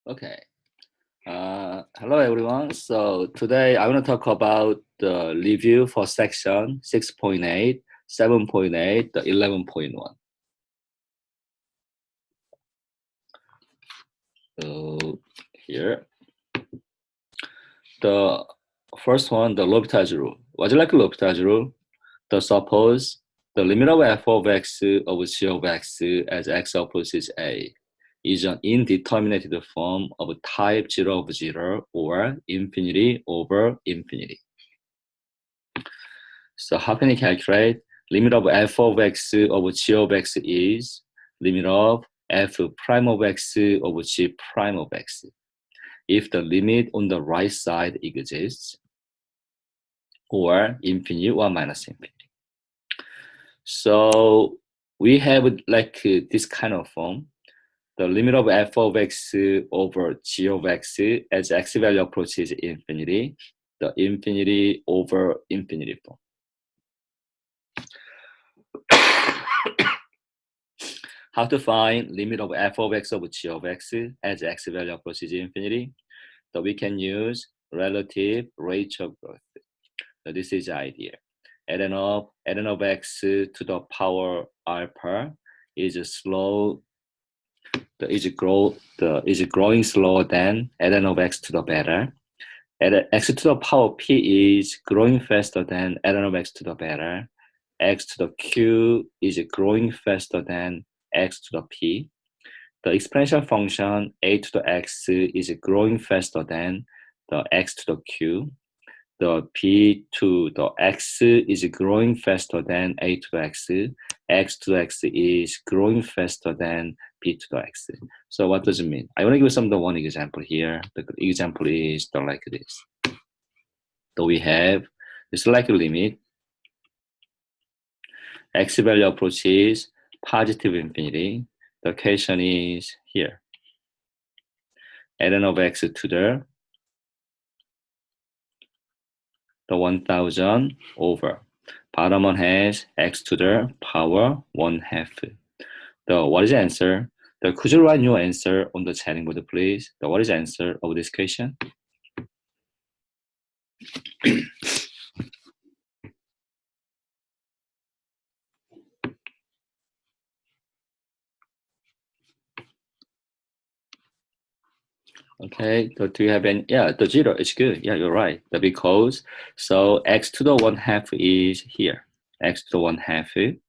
Okay. Hello everyone. So today I want to talk about the review for section 6.8, 7.8, the 11.1. So here, the first one, the L'Hopital's rule. What do you like L'Hopital's rule? The suppose the limit of f of x of g of x as x approaches a is an indeterminate form of type 0 of 0 or infinity over infinity. So how can you calculate? Limit of f of x of g of x is limit of f prime of x of g prime of x. If the limit on the right side exists, or infinity or minus infinity. So we have like this kind of form. The limit of f of x over g of x as x value approaches infinity, the infinity over infinity form. How to find limit of f of x over g of x as x value approaches infinity? So we can use relative rate of growth. So this is the idea. ln of x to the power alpha is slow. Is growing slower than ln of x to the beta. X to the power p is growing faster than ln of x to the beta. X to the q is growing faster than x to the p. The exponential function a to the x is growing faster than the x to the q. The p to the x is growing faster than a to the x. X to the x is growing faster than p to the x. So what does it mean? I want to give some the one example here. The example is like this. So we have this like limit. X value approaches positive infinity. The equation is here. ln of x to the 1000 over. Bottom one has x to the power 1/2. What is the answer? Could you write your answer on the chatting board, please? What is the answer of this question? Okay, so do you have any? Yeah, the 0 is good. Yeah, you're right. Because so x to the 1/2 is here. X to the 1/2.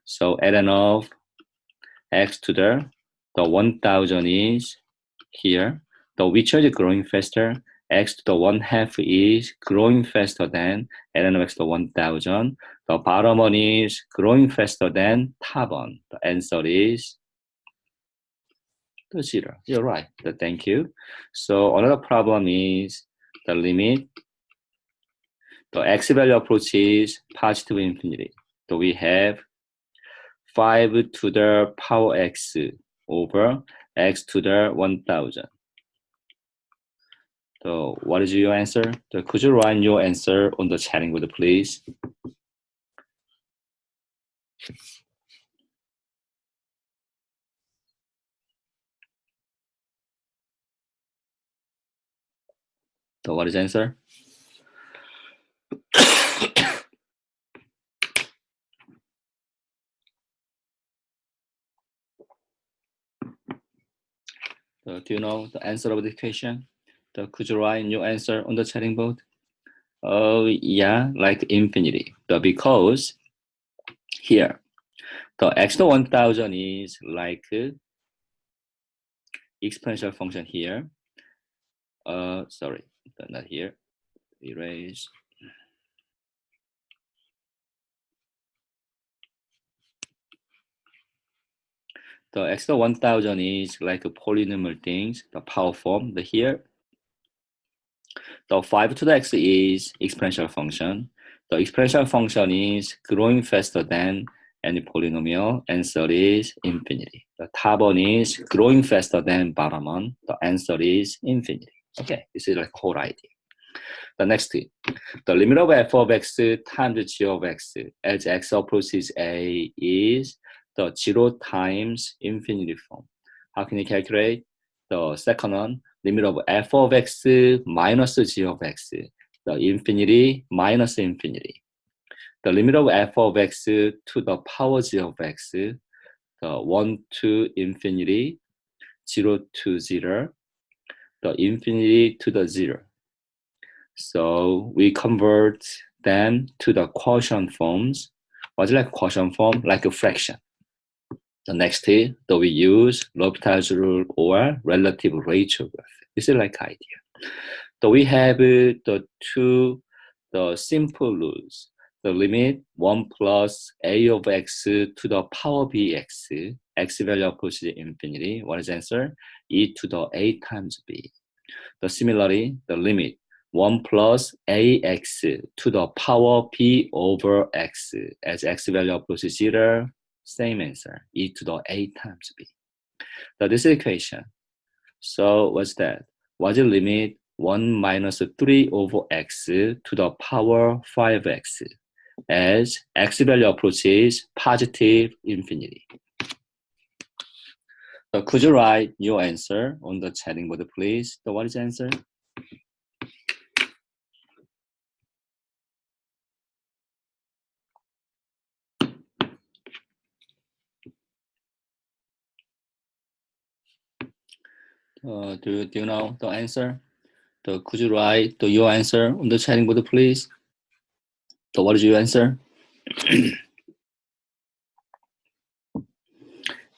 So ln of x to the 1000 is here. Which is growing faster? X to the 1/2 is growing faster than ln of x to the 1000. The bottom one is growing faster than top one. The answer is the 0. You're right. Thank you. So another problem is the limit. The x value approaches positive infinity. So we have 5 to the power x over x to the 1000. So what is your answer? So could you write your answer on the chatting board, please? So what is the answer? So do you know the answer of the question? So could you write your answer on the chatting board? Oh yeah, like infinity. Because here, the x to 1000 is like exponential function here. Sorry, not here. Erase. The x to 1000 is like a polynomial things, the power form. Here, the 5 to the x is exponential function. The exponential function is growing faster than any polynomial. Answer is infinity. The top one is growing faster than bottom one. The answer is infinity. Okay, this is like whole idea. The next, the limit of f of x times g of x as x approaches a is the 0 times infinity form. How can you calculate? The second one, limit of f of x minus g of x, the infinity minus infinity. The limit of f of x to the power g of x, the 1 to infinity, 0 to 0, the infinity to the 0. So we convert them to the quotient forms. What's like quotient form? Like a fraction. The next is that we use L'Hopital's rule or relative ratio graph. This is like idea. So we have the simple rules. The limit 1 plus a of x to the power bx, x value approaches infinity. What is the answer? E to the a times b. Similarly, the limit 1 plus ax to the power b over x as x value approaches 0, same answer, e to the a times b. Now this equation. So what's that? What's the limit 1 minus 3 over x to the power 5x as x value approaches positive infinity? So could you write your answer on the chatting board, please? So what is the answer? Do you know the answer? Could you write your answer on the chatting board, please? So what is your answer?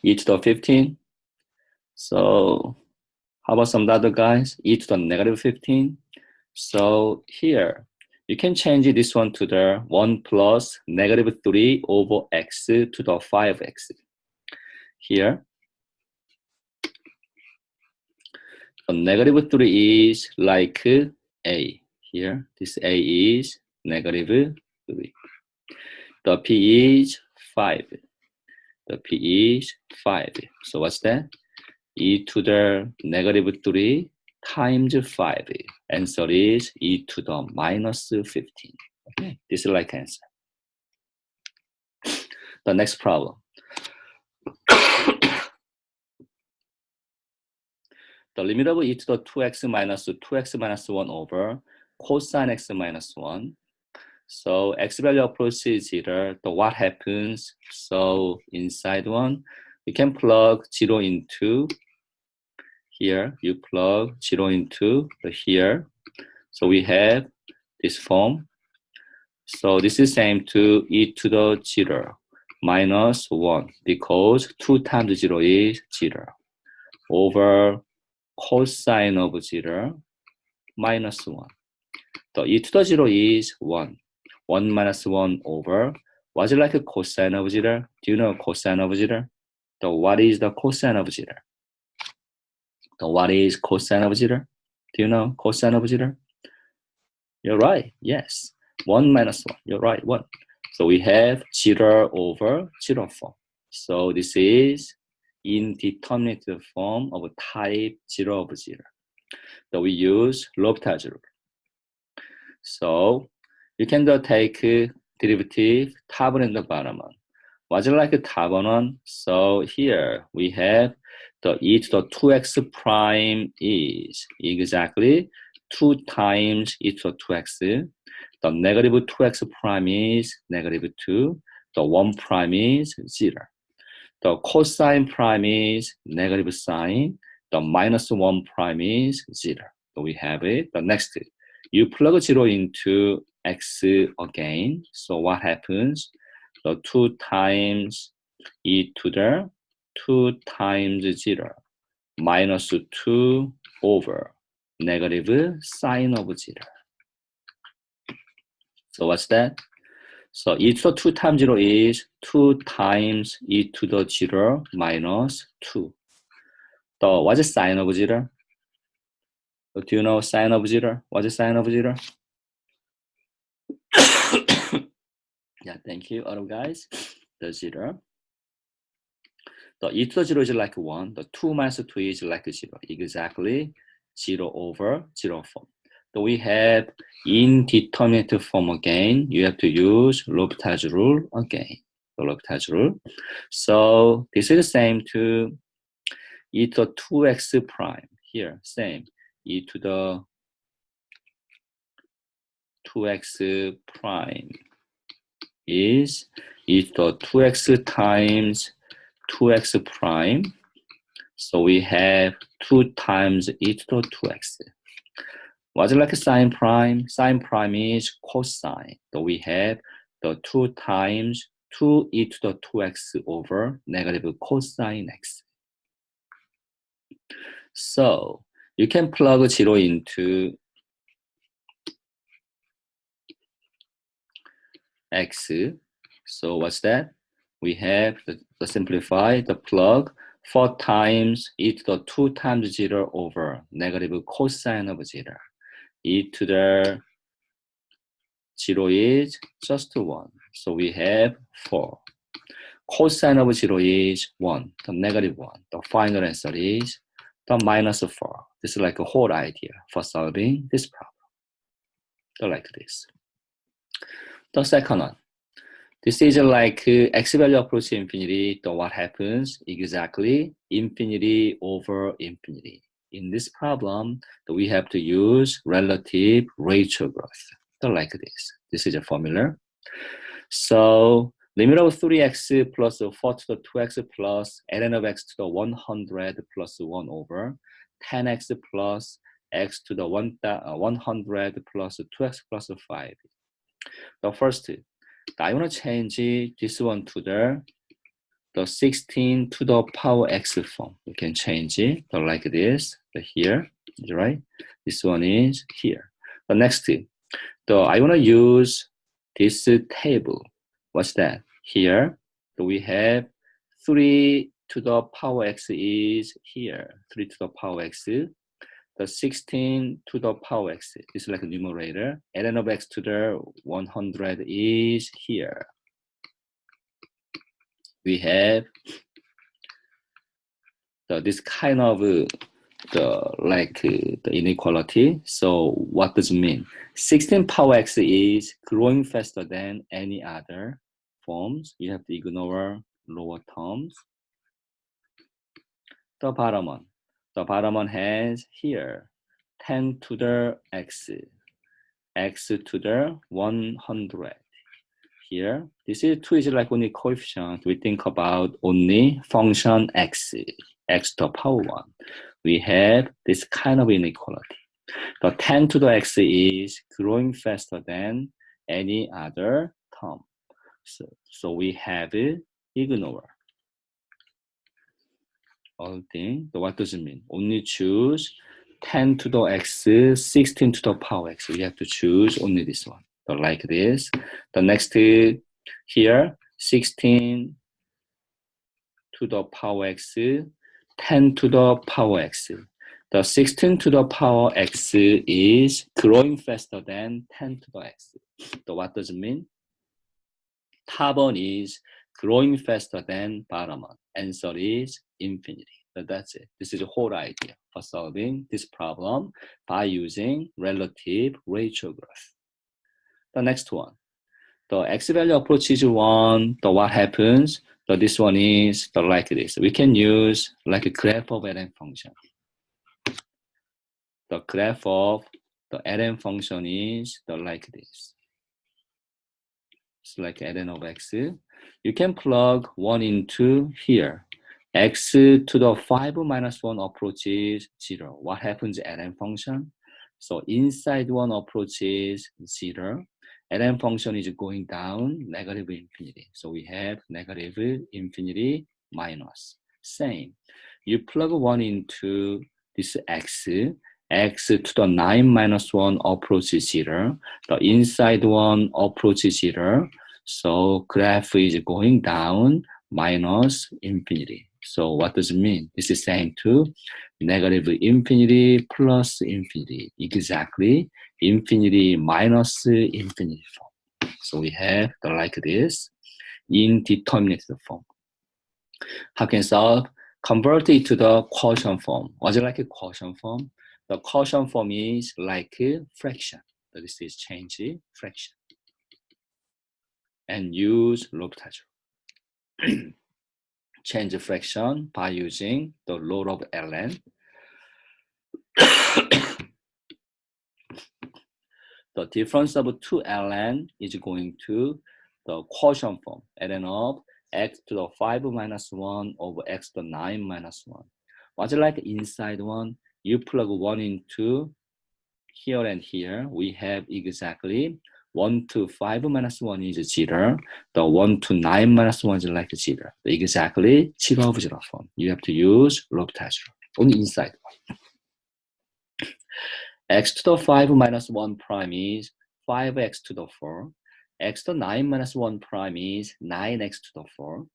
E to the 15. So how about some other guys? E to the negative 15. So here, you can change this one to the 1 plus negative 3 over x to the 5x. Here, the negative 3 is like a. Here, this a is negative 3. The p is 5. The p is 5. So what's that? E to the negative 3 times 5. Answer is e to the minus 15. Okay, this is like answer. The next problem. The limit of e to the 2x minus 1 over cosine x minus 1. So x value approaches 0. So what happens? So inside one, we can plug 0 into here. You plug 0 into the here. So we have this form. So this is same to e to the 0 minus 1 because 2 times 0 is 0 over cosine of 0 minus 1. The e to the 0 is 1. 1 minus 1 over, what's it like a cosine of 0? Do you know cosine of 0? So what is the cosine of 0? So what is cosine of 0? Do you know cosine of 0? You're right, yes. 1 minus 1, you're right, 1. So we have 0 over 0 form. So this is indeterminate form of type 0 of 0. So we use L'Hopital's rule. So you can take derivative top and the bottom one. What's it like a top one? So here we have the e to the 2x prime is exactly 2 times e to the 2x. The negative 2x prime is negative 2. The 1 prime is 0. The cosine prime is negative sine. The minus 1 prime is 0. So we have it. The next, you plug 0 into x again. So what happens? So 2 times e to the 2 times 0 minus 2 over negative sine of 0. So what's that? So e to the 2 times 0 is 2 times e to the 0 minus 2. So what's the sine of 0? So do you know sine of 0? What's the sine of 0? Yeah, thank you, other guys. The 0. The e to the 0 is like 1. The 2 minus 2 is like 0. Exactly 0 over 0 form. So we have indeterminate form again. You have to use L'Hopital's rule again. The L'Hopital's rule. So this is the same to e to the 2x prime. Here, same. E to the 2x prime is e to the 2x times 2x prime. So we have 2 times e to the 2x. What's it like a sine prime? Sine prime is cosine. So we have the 2 times 2e to the 2x over negative cosine x. So you can plug 0 into x. So what's that? We have the simplify the plug 4 times e to the 2 times 0 over negative cosine of 0. E to the 0 is just 1. So we have 4. Cosine of 0 is 1, the negative 1. The final answer is the minus 4. This is like a whole idea for solving this problem. So like this. The second one. This is like x value approach to infinity. So what happens? Exactly infinity over infinity. In this problem, we have to use relative rate of growth. So like this. This is a formula. So limit of 3x plus 4 to the 2x plus ln of x to the 100 plus 1 over 10x plus x to the 100 plus 2x plus 5. The first, I want to change this one to the 16 to the power x form. You can change it like this. Here, right? This one is here. The next, I want to use this table. What's that? Here, we have 3 to the power x is here. 3 to the power x. The 16 to the power x is like a numerator. ln of x to the 100 is here. We have this kind of the inequality. So what does it mean? 16 power x is growing faster than any other forms. You have to ignore lower terms. The bottom one. The bottom one has here 10 to the x, x to the 100. Here, this is 2 is like only coefficient. We think about only function x, x to the power 1. We have this kind of inequality. The 10 to the x is growing faster than any other term. So we have ignore all thing. So what does it mean? Only choose 10 to the x, 16 to the power x. We have to choose only this one. So like this. The next here, 16 to the power x, 10 to the power x. The 16 to the power x is growing faster than 10 to the x. So what does it mean? Top one is growing faster than bottom one. Answer is infinity. So that's it. This is the whole idea for solving this problem by using relative rate of growth. The next one. The x value approach is 1. So what happens? So this one is like this. We can use like a graph of ln function. The graph of the ln function is like this. It's like ln of x. You can plug 1 into here. X to the 5 minus 1 approaches 0. What happens ln function? So inside one approaches 0. ln function is going down negative infinity. So we have negative infinity minus. Same. You plug 1 into this x. X to the 9 minus 1 approaches 0. The inside one approaches 0. So graph is going down minus infinity. So what does it mean? This is same to negative infinity plus infinity. Exactly infinity minus infinity form. So we have like this indeterminate form. How can solve? Convert it to the quotient form. What's it like a quotient form? The quotient form is like fraction. So this is change fraction. And use L'Hopital. Change fraction by using the log of ln. The difference of 2 ln is going to the quotient form, ln of x to the 5 minus 1 over x to the 9 minus 1. What's like inside one? You plug 1 into here and here. We have exactly 1 to 5 minus 1 is 0. The 1 to 9 minus 1 is like 0. Exactly 0 of 0 form. You have to use L'Hopital on the inside one. X to the 5 minus 1 prime is 5x to the 4. X to the 9 minus 1 prime is 9x to the 4.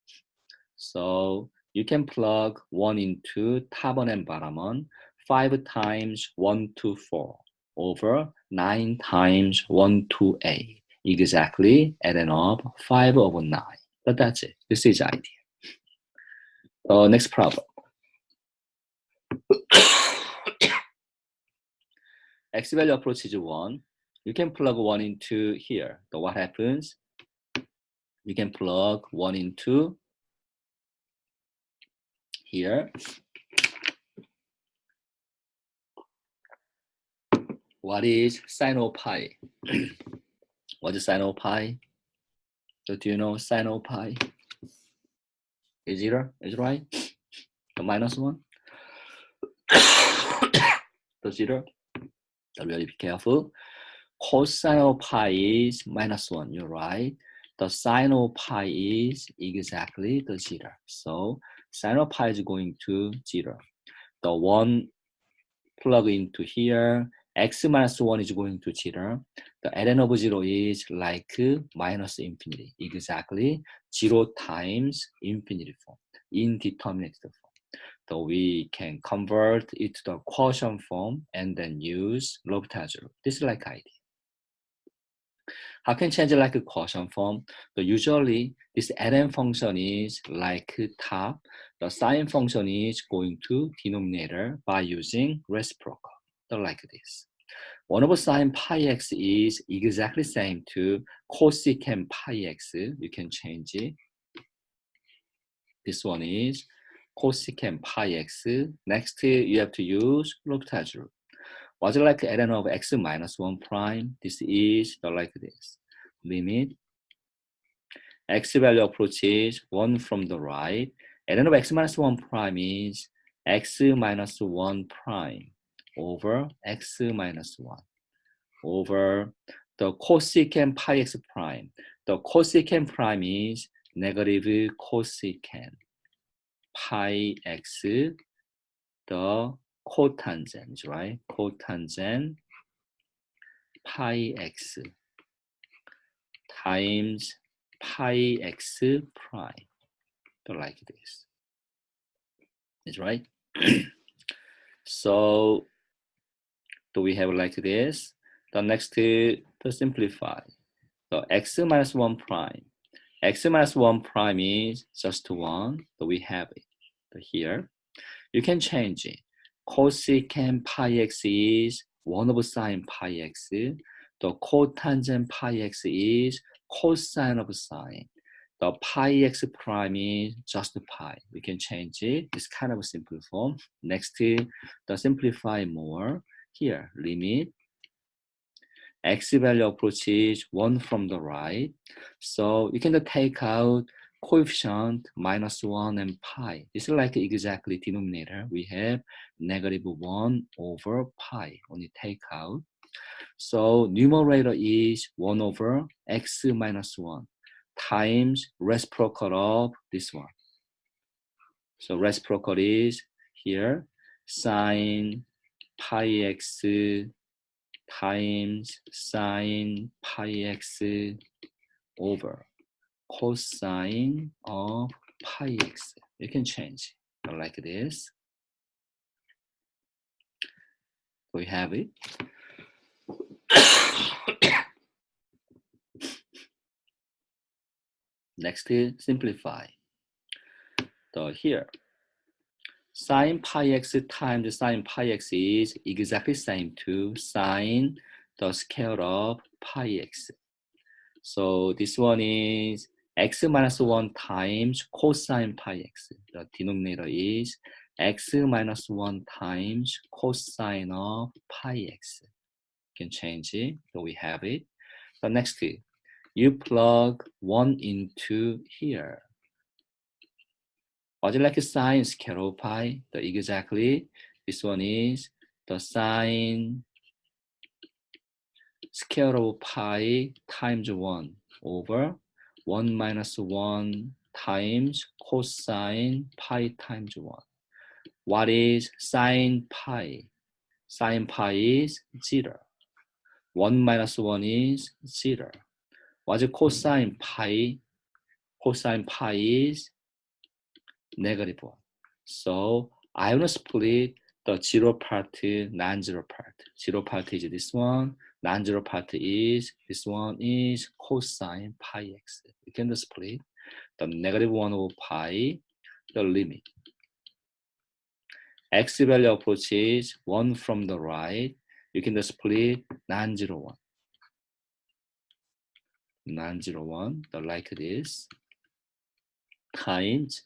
So you can plug 1 into top one and bottom one. 5 times 1 to 4 over 9 times 1 to a. Exactly adding up 5 over 9. But that's it. This is the idea. Next problem. X value approaches 1. You can plug 1 into here. So what happens? You can plug 1 into here. What is sin of pi? What is sin of pi? So do you know sin of pi? Is 0? Is it right? The minus 1? The 0? So really be careful. Cosine of pi is minus 1. You're right. The sine of pi is exactly the 0. So sine of pi is going to 0. The 1 plug into here. X minus 1 is going to 0. The ln of 0 is like minus infinity. Exactly 0 times infinity form. Indeterminate form. So we can convert it to the quotient form and then use L'Hopital. This is like idea. How can change like a quotient form? So usually this ln function is like top. The sine function is going to denominator by using reciprocal. So like this. 1 over sine pi x is exactly same to cosecant pi x. You can change it. This one is cosecant pi x. Next, you have to use L'Hopital. What's like ln of x minus 1 prime? This is like this. Limit x value approaches 1 from the right. ln of x minus 1 prime is x minus 1 prime over x minus 1 over the cosecant pi x prime. The cosecant prime is negative cosecant pi x, the cotangent, right? Cotangent pi x times pi x prime. So like this. Is right? So do we have like this? The next to simplify. So x minus 1 prime. X minus 1 prime is just 1. So we have it here. You can change it. Cosecant pi x is 1 over sine pi x. The cotangent pi x is cosine of sine. The pi x prime is just pi. We can change it. It's kind of a simple form. Next, to simplify more. Here, limit x value approaches 1 from the right. So you can take out coefficient minus 1 and pi. This is like exactly denominator. We have negative 1 over pi. Only take out. So numerator is 1 over x minus 1 times reciprocal of this one. So reciprocal is here sine pi x times sine pi x over cosine of pi x. You can change it like this. We have it. Next is simplify. So here, Sine pi x times sine pi x is exactly same to sine the square of pi x. So this one is x minus 1 times cosine pi x. The denominator is x minus 1 times cosine of pi x. You can change it, so we have it. The next, you plug 1 into here. Was it like a sine square of pi? The exactly, this one is the sine square of pi times 1 over 1 minus 1 times cosine pi times 1. What is sine pi? Sine pi is 0. 1 minus 1 is 0. What's cosine pi? Cosine pi is negative 1. So I want to split the 0 part, non-zero part. 0 part is this one. Non-zero part is this one is cosine pi x. You can split the negative 1 over pi, the limit. X value approaches 1 from the right. You can split non-zero 1. Non-zero 1, like this, times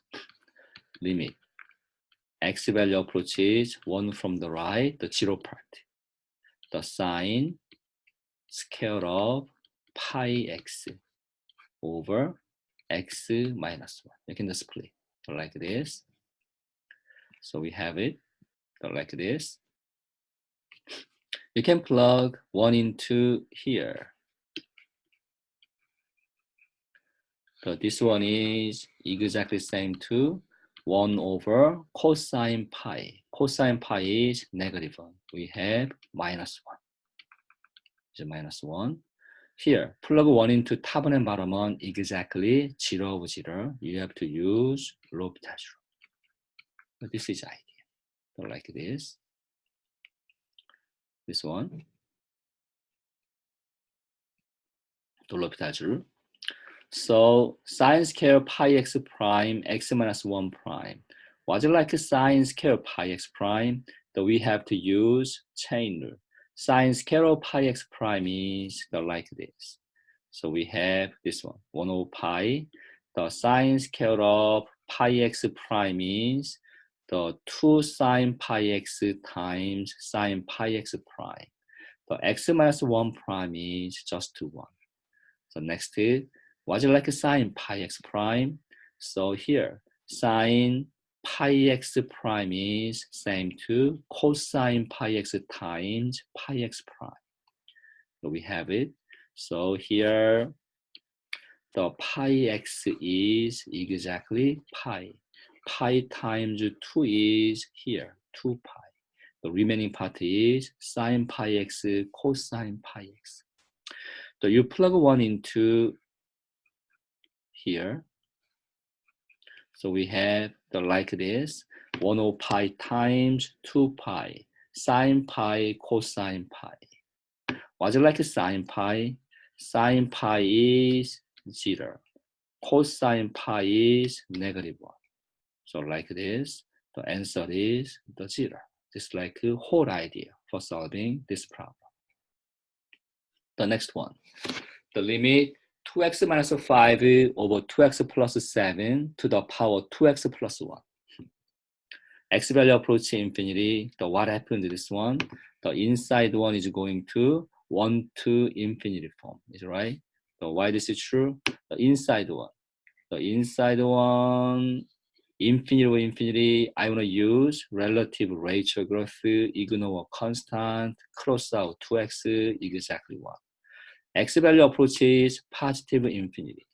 limit. X value approaches 1 from the right, the 0 part. The sine square of pi x over x minus 1. You can split like this. So we have it like this. You can plug 1 into here. So this one is exactly same to 1 over cosine pi. Cosine pi is negative 1. We have minus 1. It's minus 1. Here, plug 1 into top and bottom on exactly 0 of 0. You have to use L'Hopital's rule. This is idea. So like this. This one. L'Hopital's rule. So sine square pi x prime x minus 1 prime. Was it like sine square pi x prime? That we have to use chain rule. Sine square pi x prime is like this. So we have this one, 1 over pi. The sine square of pi x prime is the 2 sine pi x times sine pi x prime. The x minus 1 prime is just 1. So next is, was it like sine pi x prime? So here, sine pi x prime is same to cosine pi x times pi x prime. So we have it. So here, the pi x is exactly pi. Pi times 2 is here, 2 pi. The remaining part is sine pi x cosine pi x. So you plug 1 into here. So we have the like this, 1 over pi times 2 pi, sine pi cosine pi. Was it like sine pi? Sine pi is 0. Cosine pi is negative 1. So like this, the answer is the 0. This is like the whole idea for solving this problem. The next one, the limit 2x minus 5 over 2x plus 7 to the power 2x plus 1. X value approaching infinity. So what happened to this one? The inside one is going to 1 to infinity form. Is right? So why this is true? The inside one. The inside one, infinity over infinity, I want to use relative ratio growth, ignore constant, cross out 2x, exactly 1. X value approaches positive infinity.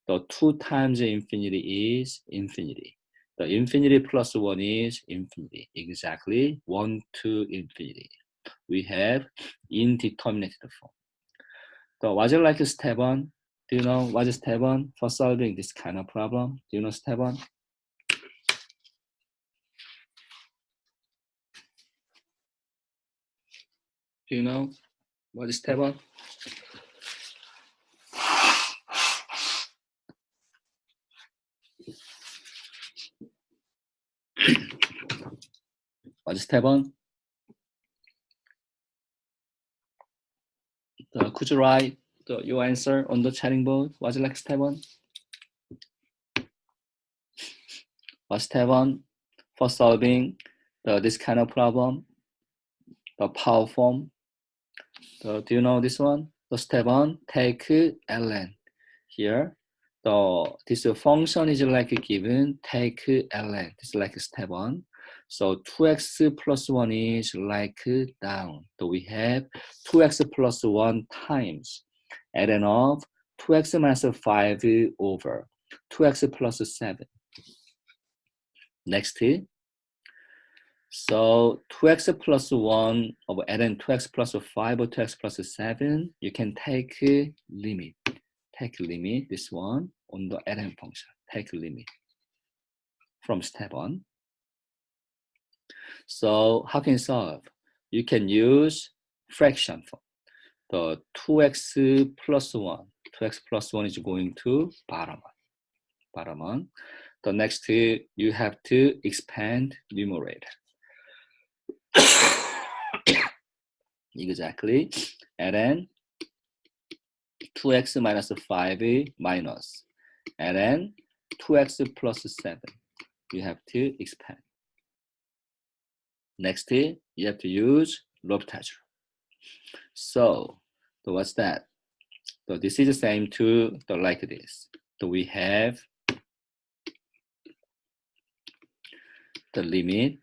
The 2 times infinity is infinity. The infinity plus 1 is infinity. Exactly 1 to infinity. We have indeterminate form. So was it like step 1? Do you know what is step 1 for solving this kind of problem? Do you know step 1? Do you know what is step 1? What's step 1? Could you write your answer on the chatting board? What's like step 1? What's step 1 for solving this kind of problem? The power form. Do you know this one? The step 1, take ln. Here, this function is like given, take ln. This is like step 1. So 2x plus 1 is like down. So we have 2x plus 1 times ln of 2x minus 5 over 2x plus 7. Next, so 2x plus 1 over ln 2x plus 5 or 2x plus 7, you can take limit. Take limit, this one, on the ln function. Take limit from step 1. So how can you solve? You can use fraction form. The 2x plus 1. 2x plus 1 is going to bottom 1. Bottom 1. The next, you have to expand numerator. Exactly. ln 2x minus 5 minus ln 2x plus 7. You have to expand. Next, you have to use L'Hopital. So what's that? So this is the same to like this. So we have the limit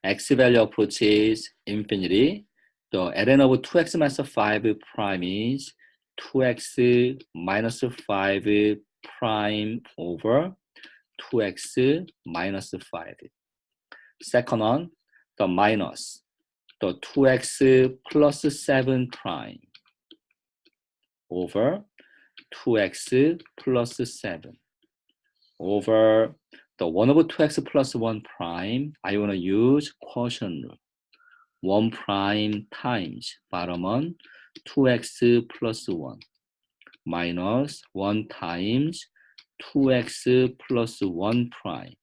x value approaches infinity. The ln of 2x minus 5 prime is 2x minus 5 prime over 2x minus 5. Second one, the minus the 2x plus 7 prime over 2x plus 7 over the 1 over 2x plus 1 prime. I want to use quotient rule. 1 prime times bottom one 2x plus 1 minus 1 times 2x plus 1 prime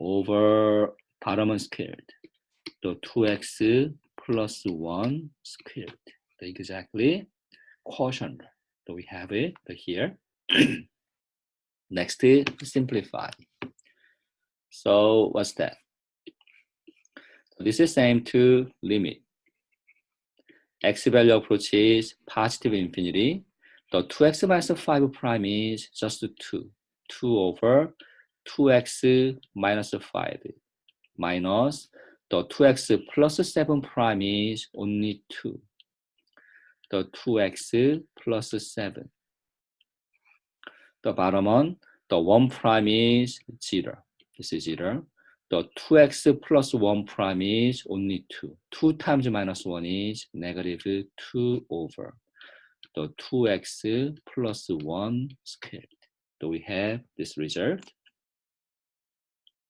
over bottom one squared. The 2x plus 1 squared. Exactly quotient. So we have it here. Next, simplify. So what's that? So this is same to limit. X value approaches positive infinity. The 2x minus 5 prime is just 2. 2 over 2x minus 5 minus the 2x plus 7 prime is only 2. The 2x plus 7. The bottom one, the 1 prime is 0. This is 0. The 2x plus 1 prime is only 2. 2 times minus 1 is negative 2 over the 2x plus 1 squared. So we have this result.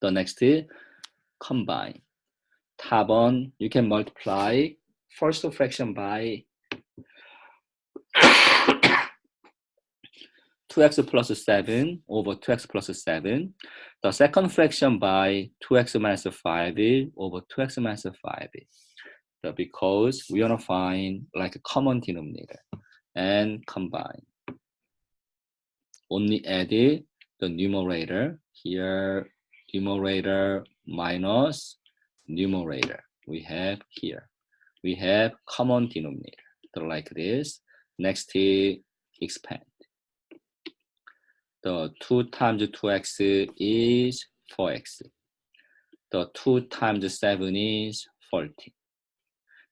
The next, combine. Top one, you can multiply first fraction by 2x plus 7 over 2x plus 7. The second fraction by 2x minus 5 over 2x minus 5. So because we want to find like a common denominator and combine. Only add the numerator here, numerator minus numerator. We have here. We have common denominator. So like this. Next, expand. The 2 times 2x is 4x. The 2 times 7 is 14.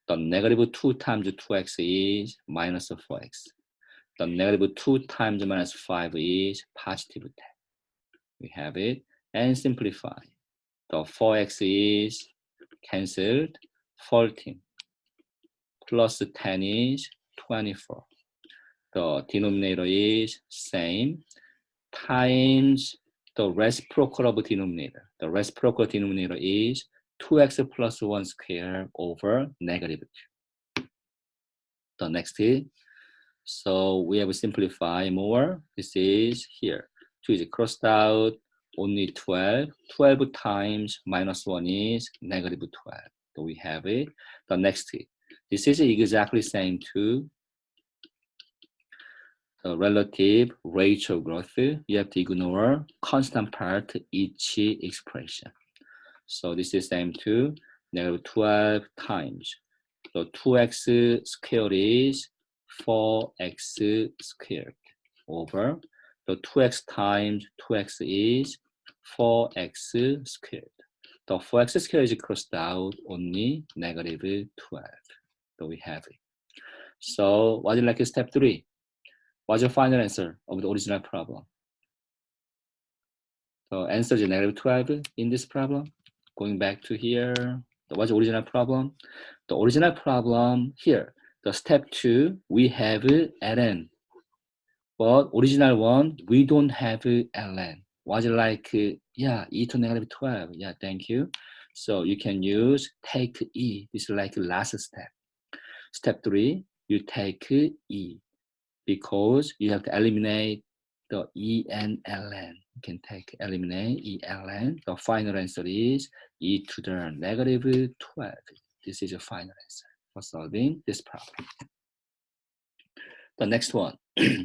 The negative 2 times 2x is minus 4x. The negative 2 times minus 5 is positive 10. We have it and simplify. The 4x is cancelled. 14 plus 10 is 24. The denominator is same times the reciprocal of denominator. The reciprocal denominator is 2x plus 1 square over negative 2. The next, so we have simplified more. This is here. 2 is crossed out. only 12. 12 times minus 1 is negative 12. So we have it. The next, this is exactly same to the relative rate of growth. You have to ignore constant part each expression. So this is same to negative 12 times. So 2x squared is 4x squared over the 2x times 2x is 4x squared. The 4x squared is crossed out only negative 12. So we have it. So what is like step 3? What's your final answer of the original problem? So answer is negative 12 in this problem. Going back to here, what's the original problem? The original problem here, the step 2, we have ln. But original one, we don't have ln. Was it like, yeah, e to negative 12. Yeah, thank you. So you can use take e. This is like last step. Step 3, you take e because you have to eliminate the e and ln. You can take eliminate e ln. The final answer is e to the negative 12. This is your final answer for solving this problem. The next one,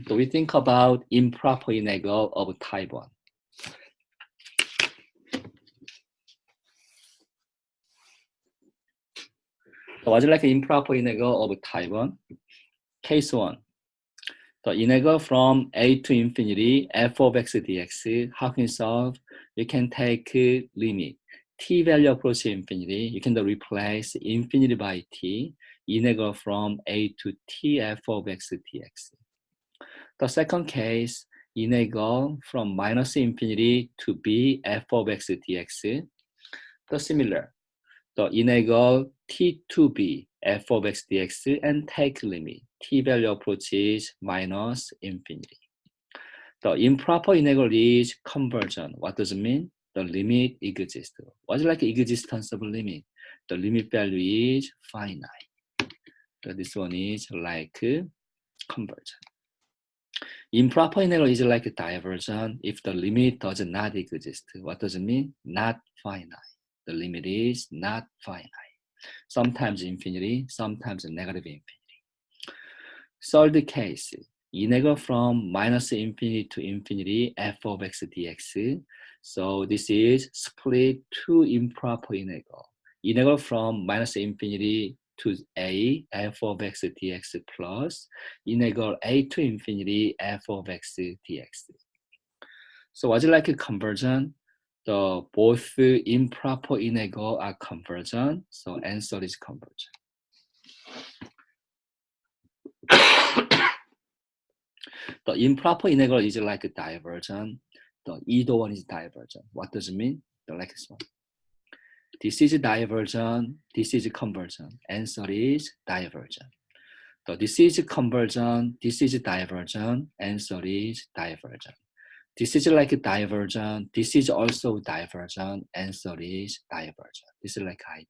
so we think about improper integral of type 1. So what's like improper integral of type 1? Case 1. The integral from a to infinity f of x dx, how can you solve? You can take limit. T value approach infinity, you can replace infinity by t, integral from a to t f of x dx. The second case, integral from minus infinity to b f of x dx. The similar, the integral t to b f of x dx and take limit. T value approaches minus infinity. The improper integral is conversion. What does it mean? The limit exists. What's like existence of limit? The limit value is finite. So this one is like conversion. Improper integral is like diversion if the limit does not exist. What does it mean? Not finite. The limit is not finite. Sometimes infinity, sometimes negative infinity. Third case, integral from minus infinity to infinity f of x dx. So this is split two improper integral. Integral from minus infinity to a f of x dx plus integral a to infinity f of x dx. So what's it like a conversion? The both improper integral are conversion. So answer is conversion. The improper integral is like a divergent. The either one is divergent. What does it mean? The next one. This is divergent. This is conversion. Answer is divergent. So this is conversion. This is divergent. Answer is divergent. This is like a divergent. This is also divergent. Answer is divergent. This is like idea.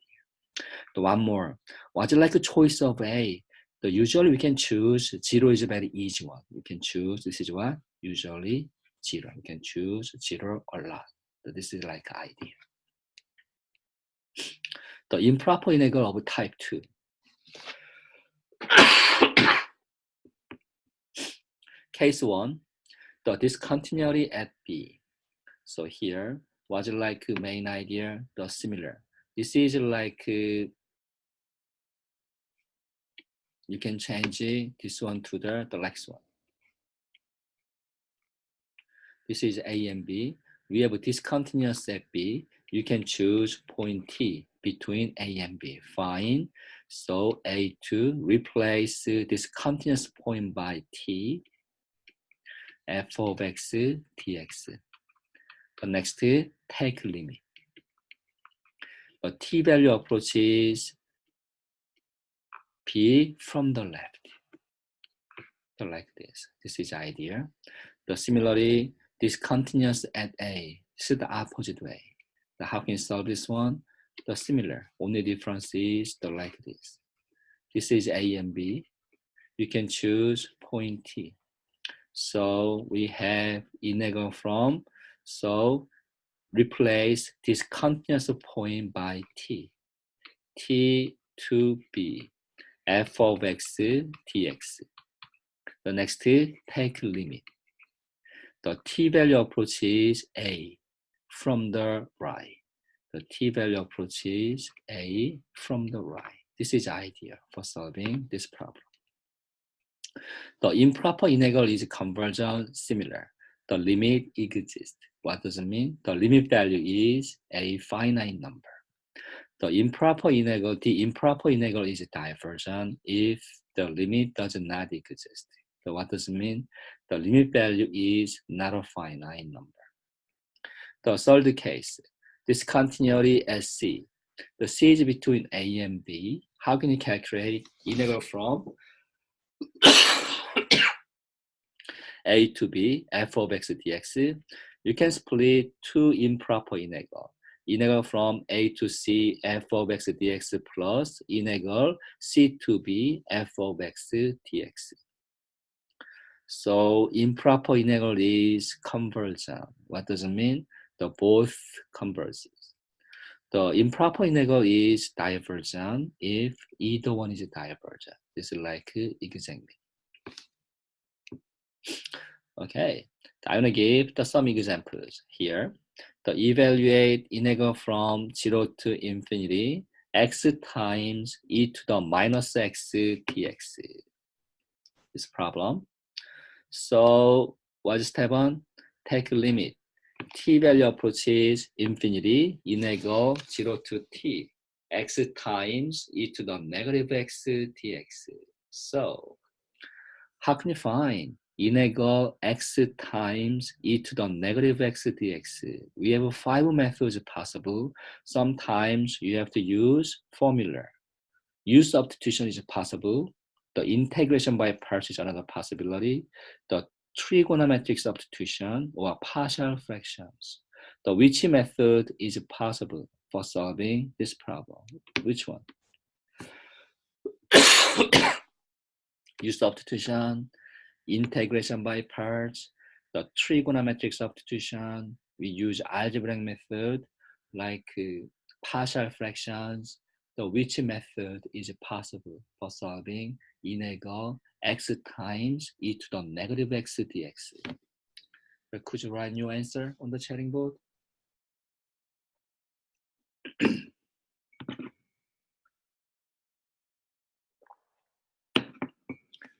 The one more. What's like a choice of A? The usually we can choose 0 is a very easy one. You can choose, this is what? Usually 0. You can choose 0 or not. So this is like idea. The improper integral of type 2. Case 1, the discontinuity at B. So here, what's like main idea? The similar. This is like, you can change this one to the next one. This is A and B. We have a discontinuous at B. You can choose point T between A and B. Fine. So A2, replace this continuous point by T, f of x dx. The next, take limit. The T value approaches B from the left. So like this. This is idea. The similarly, discontinuous at A. This is the opposite way. So how can you solve this one? The similar. Only difference is the like this. This is A and B. You can choose point T. So we have integral from. So replace this continuous point by t. t to b f of x dx. The next, take limit. The t-value approaches a from the right. The t-value approaches a from the right. This is ideal for solving this problem. The improper integral is convergent similar. The limit exists. What does it mean? The limit value is a finite number. The improper integral is divergent if the limit does not exist. So what does it mean? The limit value is not a finite number. The third case, discontinuity at C. The C is between A and B. How can you calculate integral from A to B, f of x dx? You can split two improper integral. Integral from A to C, f of x dx plus integral C to B, f of x dx. So improper integral is convergent. What does it mean? The both converges. The improper integral is divergent if either one is divergent. This is like example. Okay, I'm gonna give some examples here. The evaluate integral from 0 to infinity x times e to the minus x dx. This problem. So what's step 1? Take limit. T value approaches infinity, integral 0 to t, x times e to the negative x dx. So how can you find integral x times e to the negative x dx? We have 5 methods possible. Sometimes you have to use formula. Use substitution is possible. The integration by parts is another possibility. The trigonometric substitution or partial fractions. The which method is possible for solving this problem? Which one? Use substitution, integration by parts, the trigonometric substitution. We use algebraic method like partial fractions. The which method is possible for solving integral x times e to the negative x dx? Could you write your answer on the chatting board?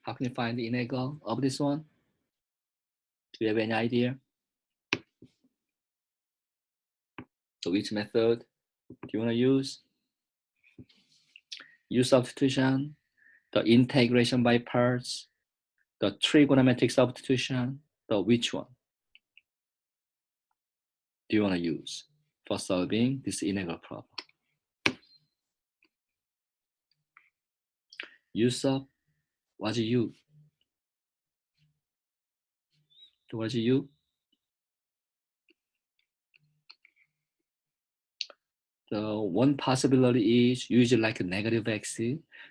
How can you find the integral of this one? Do you have any idea? So which method do you want to use? Use substitution, the integration by parts, the trigonometric substitution, the which one do you want to use for solving this integral problem? Use up, what's U? What's U? The one possibility is use like a negative x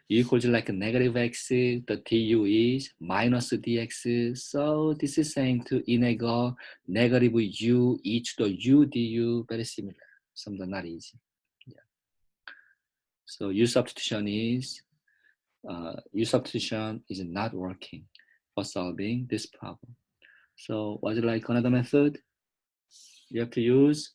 equals like a negative x, the du is minus dx. So this is saying to integral negative u e to the u du, very similar. Something not easy. Yeah. So u substitution is not working for solving this problem. So what's like another method? You have to use,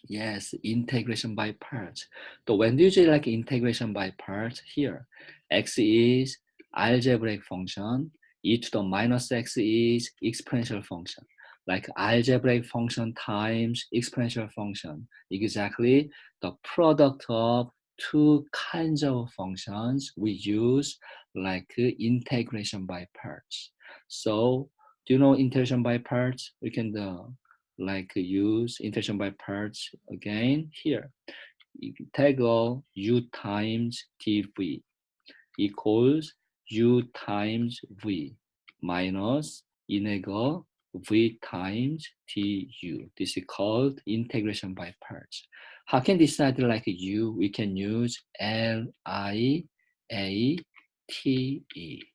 yes, integration by parts. So when do you say like integration by parts? Here, x is algebraic function, e to the minus x is exponential function. Like algebraic function times exponential function, exactly the product of two kinds of functions we use like integration by parts. So do you know integration by parts? We can like use integration by parts again here. Integral u times dv equals u times v minus integral v times du. This is called integration by parts. How can decide like u? We can use L-I-A-T-E.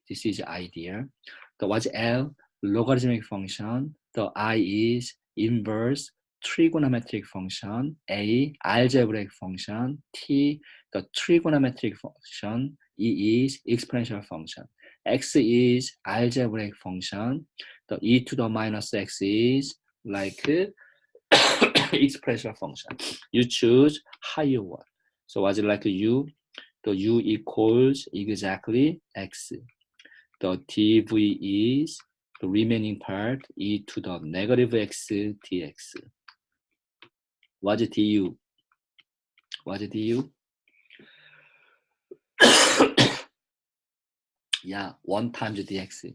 This is the idea. The what's L? Logarithmic function. The I is inverse trigonometric function, A, algebraic function, T, the trigonometric function, E is exponential function, X is algebraic function, the e to the minus x is like exponential function. You choose how you want. So was it like u? The u equals exactly x. The dv is the remaining part e to the negative x dx. What's du? What's du? Yeah, 1 times dx.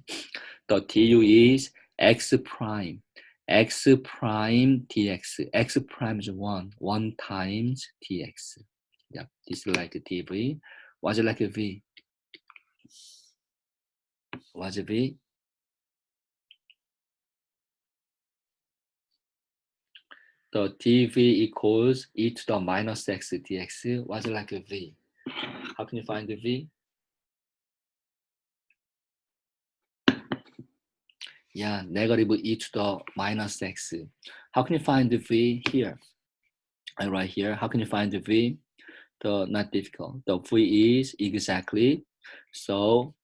The du is x prime. X prime dx. X prime is 1 times dx. Yeah, this is like dv. What's like v? What's v? The dv equals e to the minus x dx. What's like v? How can you find the v? Yeah, negative e to the minus x. How can you find the v here? Right here. How can you find the v? Not difficult. The v is exactly. So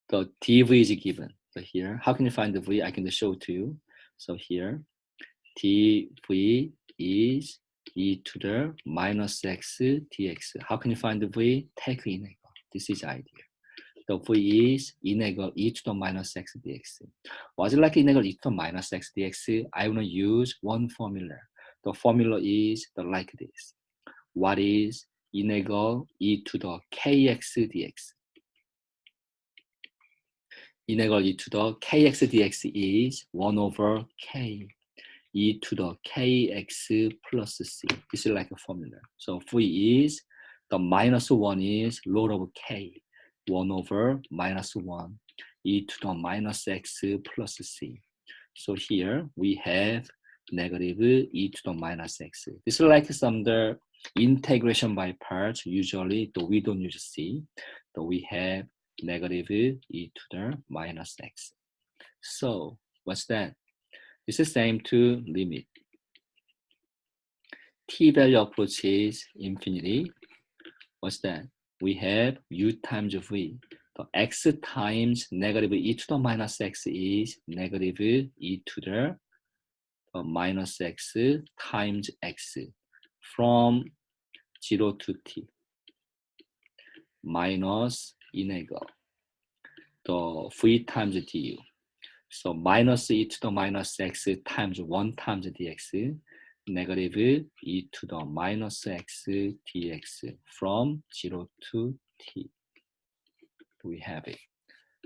the dv is given. So here, how can you find the v? I can show to you. So here, dv is e to the minus x dx. How can you find the v? Take integral. This is idea. The v is integral e to the minus x dx. Was it like integral e to the minus x dx? I want to use one formula. The formula is like this. What is integral e to the kx dx? Integral e to the kx dx is 1 over k e to the kx plus c. This is like a formula. So v is the minus 1 is root of k, 1 over minus 1 e to the minus x plus c. So here we have negative e to the minus x. This is like some the integration by parts. Usually we don't use c. So we have negative e to the minus x. So what's that? This is same to limit. T value approaches infinity. What's that? We have u times v. The x times negative e to the minus x is negative e to the minus x times x from 0 to t minus integral the v times du. So minus e to the minus x times 1 times dx negative e to the minus x dx from 0 to t. We have it.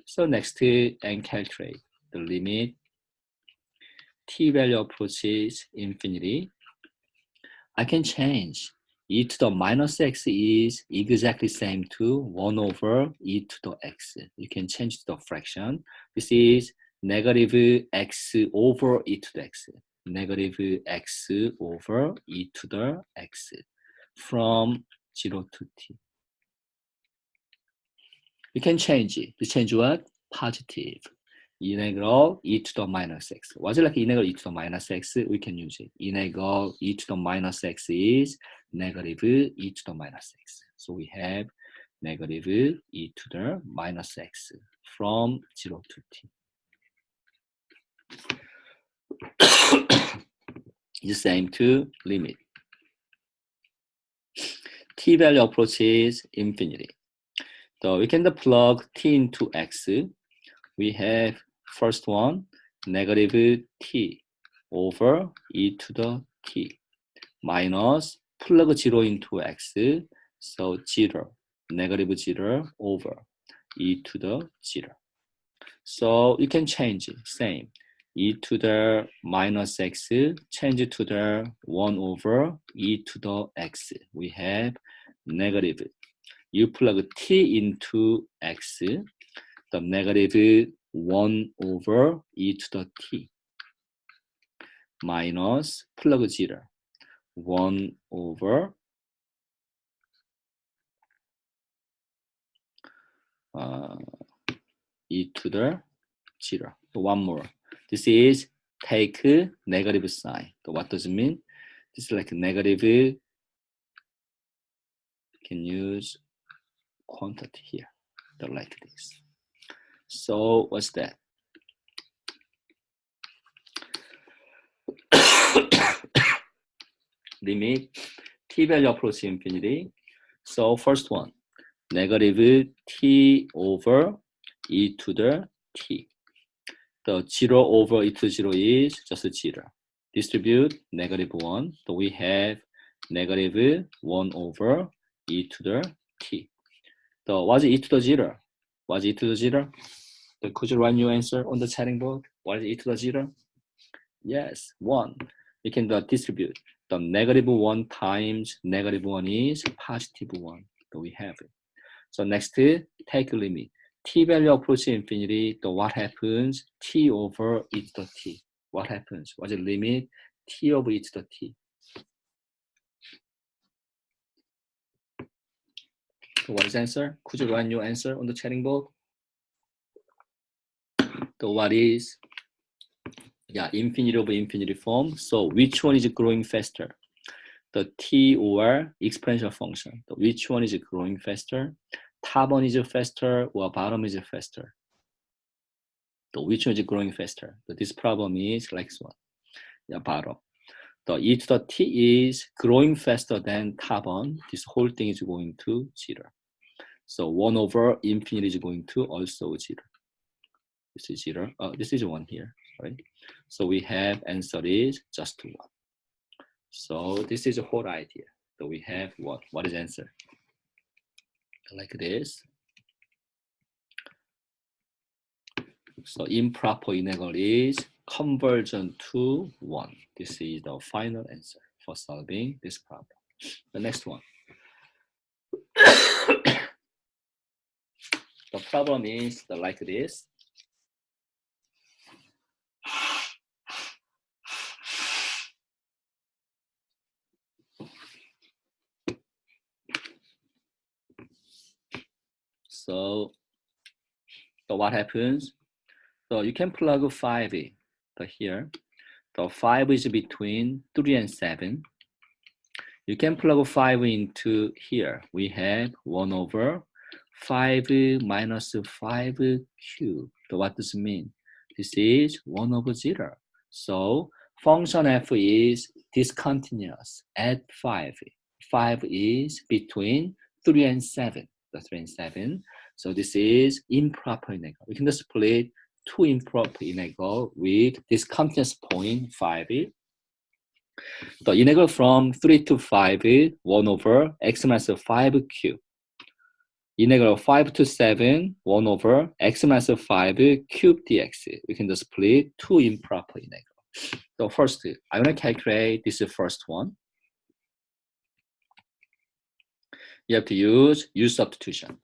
So next and calculate the limit t value approaches infinity. I can change e to the minus x is exactly same to 1 over e to the x. You can change the fraction. This is negative x over e to the x. Negative x over e to the x from 0 to t. You can change it. You change what? Positive. Integral e to the minus x. What's it like integral e to the minus x? We can use it. Integral e to the minus x is negative e to the minus x. So we have negative e to the minus x from 0 to t. The same to limit. T value approaches infinity. So we can plug t into x. We have first one, negative t over e to the t minus plug 0 into x. So 0, negative 0 over e to the 0. So you can change it, same. E to the minus x, change to the 1 over e to the x. We have negative. You plug t into x, the negative 1 over e to the t minus plug 0, 1 over e to the 0. So one more. This is take negative sign. So what does it mean? This is like negative. You can use quantity here, so like this. So what's that? Limit t value approach to infinity. So first one, negative t over e to the t. The 0 over e to 0 is just 0. Distribute negative 1. So we have negative 1 over e to the t. So what's e to the 0? What's e to the 0? So could you write your answer on the chatting board? What is e to the 0? Yes, 1. You can distribute. The negative 1 times negative 1 is positive 1. So we have it. So next, take limit. T value approach infinity, so what happens? T over e to the t. What happens? What's the limit? T over e to the t. So what is the answer? Could you write your answer on the chatting board? So what is, infinity over infinity form. So which one is growing faster? The t or exponential function. So which one is growing faster? Top one is faster or bottom is faster? So which one is growing faster? So this problem is like this one. Bottom. The e to the t is growing faster than top one. This whole thing is going to 0. So 1 over infinity is going to also 0. This is 0. This is 1 here, right? So we have answer is just 1. So this is the whole idea. So we have what? What is answer? Like this. So improper integral is conversion to 1. This is the final answer for solving this problem. The next one. The problem is like this. So what happens? So you can plug 5 here. The 5 is between 3 and 7. You can plug 5 into here. We have 1 over 5 minus 5 cubed. So what does it mean? This is 1 over 0. So function f is discontinuous at 5. 5 is between 3 and 7. The 3 and 7. So this is improper integral. We can just split 2 improper integral with discontinuous point 5. The integral from 3 to 5 is 1 over x minus 5 cubed. Integral 5 to 7, 1 over x minus 5 cubed dx. We can just split 2 improper integral. So first, I want to calculate this first one. You have to use U substitution.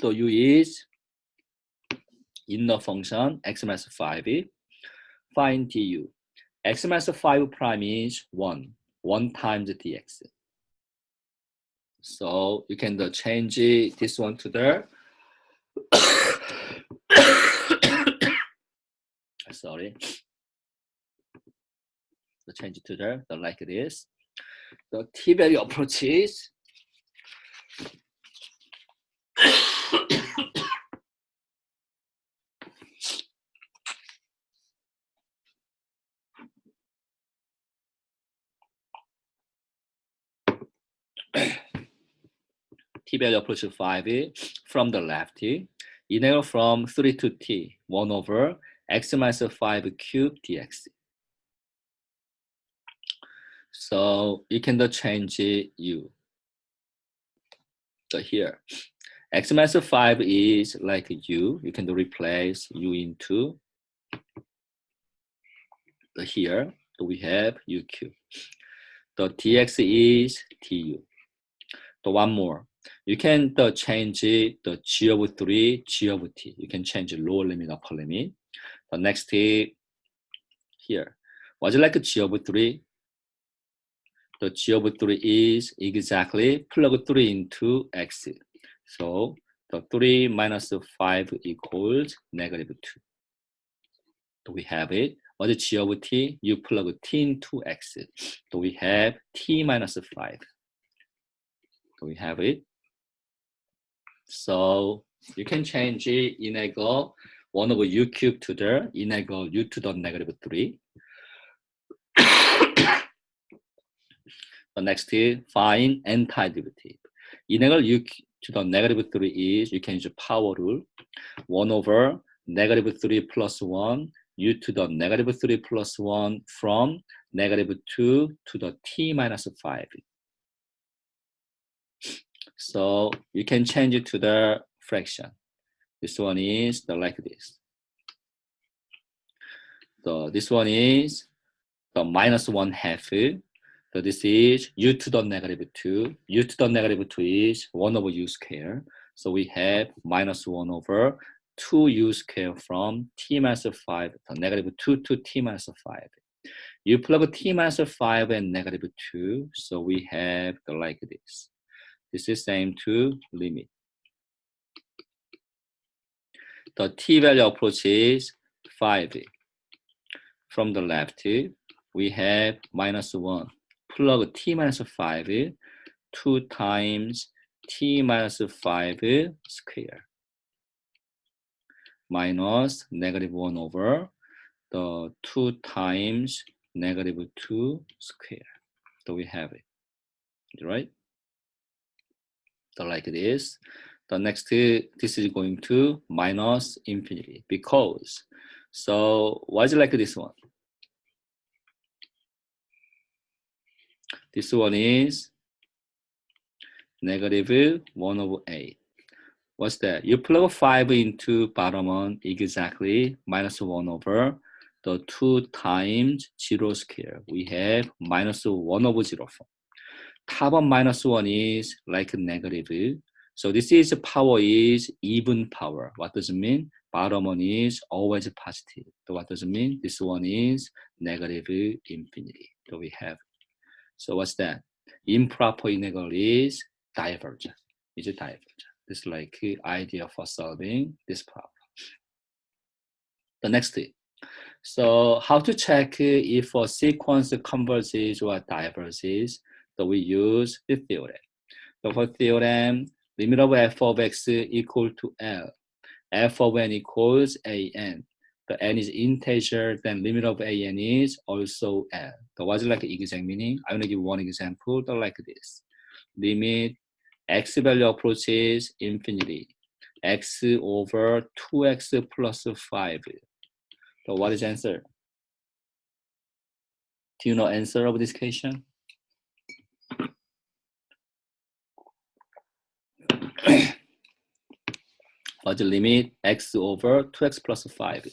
So U is in the function x minus 5. Find du. X minus 5 prime is 1. 1 times dx. So you can change this one to the sorry. So change it to the like this. The t value approach is t value approach 5 from the left. Integral from 3 to t, 1 over x minus 5 cubed dx. So you can change u. So here, x minus 5 is like u. You can replace u into the here. So we have u cubed. The dx is du. The one more. You can change the g of 3, g of t. You can change lower limit, upper limit. The next here. What's like g of 3? The g of 3 is exactly plug 3 into x. So The 3 minus 5 equals negative 2. Do we have it? What is g of t? You plug t into x. Do we have t minus 5? Do we have it? So you can change integral 1 over u cubed to the integral u to the negative 3. The next is find antiderivative. Integral u to the negative 3 is, you can use power rule, 1 over negative 3 plus 1 u to the negative 3 plus 1 from negative 2 to the t minus 5. So you can change it to the fraction. This one is like this. So this one is the minus 1/2. So this is u to the negative 2. U to the negative 2 is 1 over u square. So we have minus 1 over 2u square from t minus 5, the negative 2 to t minus 5. You plug t minus 5 and negative 2. So we have like this. This is same to limit. The t value approach is 5. From the left, we have minus 1. Plug t minus 5, 2 times t minus 5 square. Minus negative 1 over the 2 times negative 2 square. So we have it, right? So like this. The next, this is going to minus infinity because, so why is it like this one? This one is negative 1 over 8. What's that? You plug 5 into bottom one, exactly minus 1 over the 2 times 0 square. We have minus 1 over 0. Top of minus 1 is like negative. So this is power is even power. What does it mean? Bottom one is always positive. So what does it mean? This one is negative infinity. So we have. So what's that? Improper integral is divergent. Is it divergent? This is like idea for solving this problem. The next thing. So how to check if a sequence converges or diverges? So we use the theorem. So for theorem, limit of f of x equal to L. F of n equals an. The n is integer, then limit of an is also L. So what's like exact meaning? I'm gonna give one example like this. Limit x value approaches infinity. X over 2x plus 5. So what is answer? Do you know answer of this question? What's the limit? X over 2x plus 5.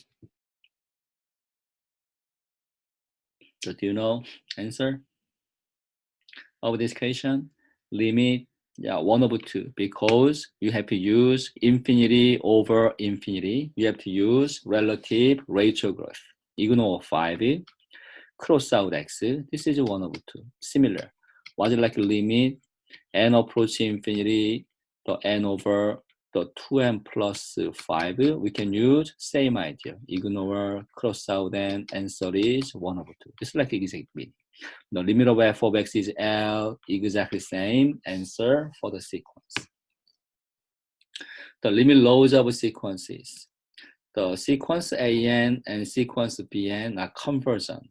So do you know answer of this question? Limit, 1 over 2, because you have to use infinity over infinity. You have to use relative rate of growth. Ignore 5, cross out x. This is 1 over 2. Similar. What's it like limit? N approach infinity, the n over the 2n plus 5, we can use same idea. Ignore, cross out, and answer is 1 over 2. It's like exact meaning. The limit of f of x is L, exactly same answer for the sequence. The limit laws of sequences. The sequence an and sequence bn are convergent.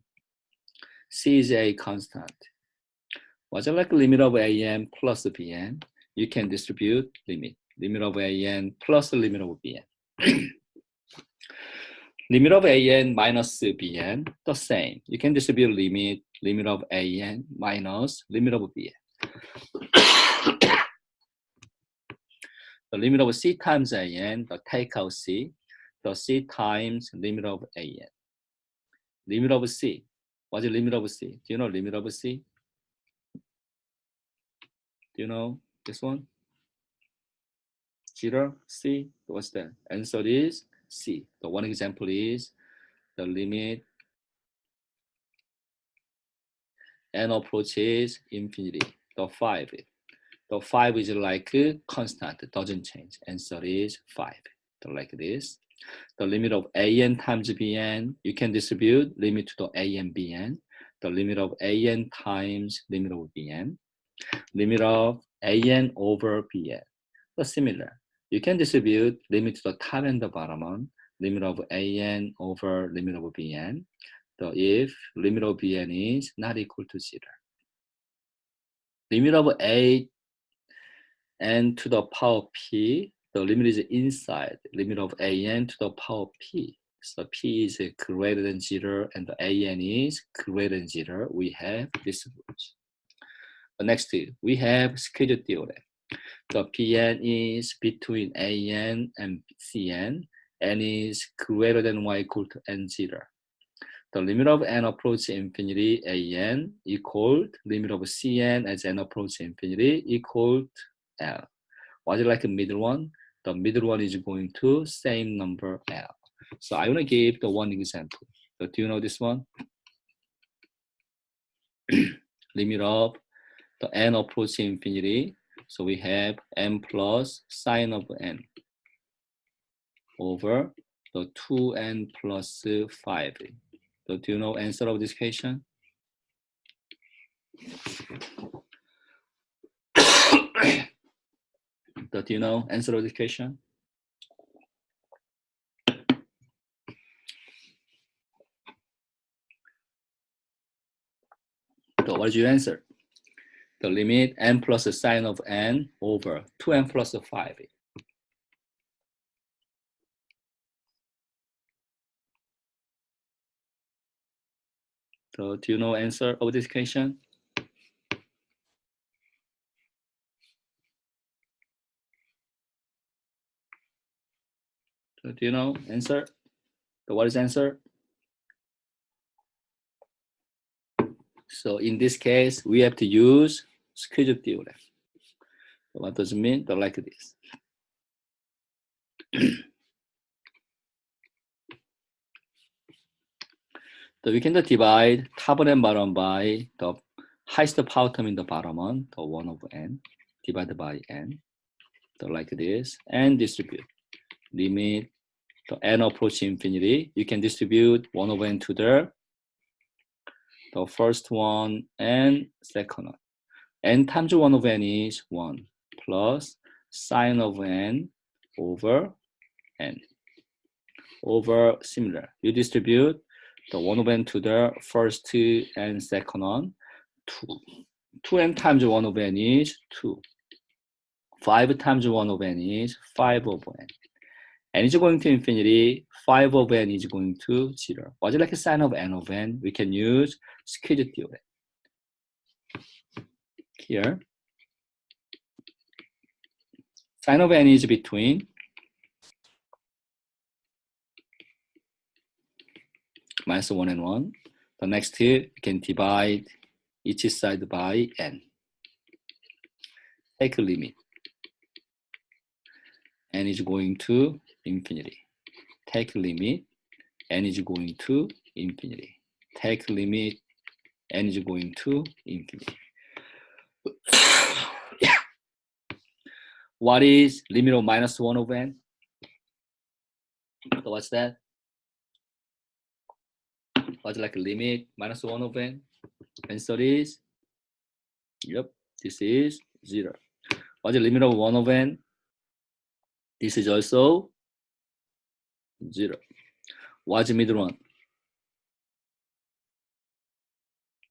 C is a constant. What's it like limit of an plus bn? You can distribute limit. Limit of an plus the limit of bn. Limit of an minus bn, the same. You can distribute limit of an minus limit of bn. The limit of c times an, the take out c, the c times limit of an. Limit of c. What's the limit of c? Do you know limit of c? Do you know this one? 0, c. What's that? Answer is c. The one example is the limit n approaches infinity, the 5. The 5 is like constant, doesn't change. Answer is 5. So like this. The limit of an times bn, you can distribute limit to the a and bn. The limit of an times limit of bn. Limit of an over bn. So similar. You can distribute limit to the top and the bottom one. Limit of an over limit of bn. So if limit of bn is not equal to 0. Limit of a n to the power p, the limit is inside. Limit of an to the power p. So p is greater than 0 and the an is greater than 0. We have this rules. Next, we have squeeze theorem. The Pn is between an and Cn. N is greater than y equal to n0. The limit of n approaches infinity, an equal limit of Cn as n approaches infinity equal L. Was it like a middle one? The middle one is going to same number L. So I want to give the one example. So do you know this one? Limit of the n approaches infinity. So we have n plus sine of n over the 2n plus 5. So do you know answer of this question? So do you know answer of this question? So what is your answer? The limit n plus sine of n over 2n plus 5. So do you know answer of this question? So do you know answer? So what is answer? So in this case, we have to use squeeze theorem. So what does it mean? So like this. So we can divide top and bottom by the highest power term in the bottom one, the 1 over n, divided by n. So like this, and distribute. Limit the n approach infinity. You can distribute 1 over n to the first one and second one. N times 1 over n is 1 plus sine of n over n over similar. You distribute the 1 over n to the first and second one, 2. 2n times 1 over n is 2. 5 times 1 over n is 5 over n. N is going to infinity, 5 over n is going to 0. Was it like a sine of n over n? We can use squeeze theorem. Here, sine of n is between minus 1 and 1. The next here, we can divide each side by n. Take a limit. N is going to infinity. Take limit. N is going to infinity. Take limit. N is going to infinity. What is limit of minus 1 over n? So what's that? What's like a limit minus 1 over n? Answer is, yep, this is 0. What's the limit of 1 over n? This is also 0. What's the middle one?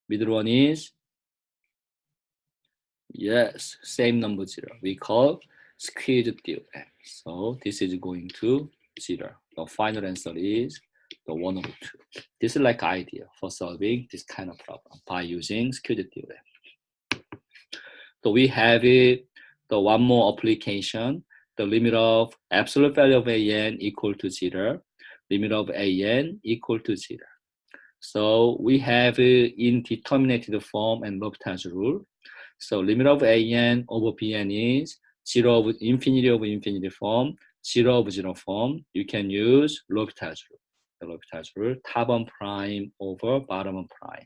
Middle one is, yes, same number 0. We call squeeze theorem. So this is going to 0. The final answer is the 1 over 2. This is like idea for solving this kind of problem by using squeeze theorem. So we have the one more application. The limit of absolute value of an equal to 0. Limit of an equal to 0. So we have indeterminate form and L'Hopital's rule. So limit of an over bn is 0 over infinity form, 0 over 0 form. You can use L'Hopital's rule. The L'Hopital's rule, top on prime over bottom on prime.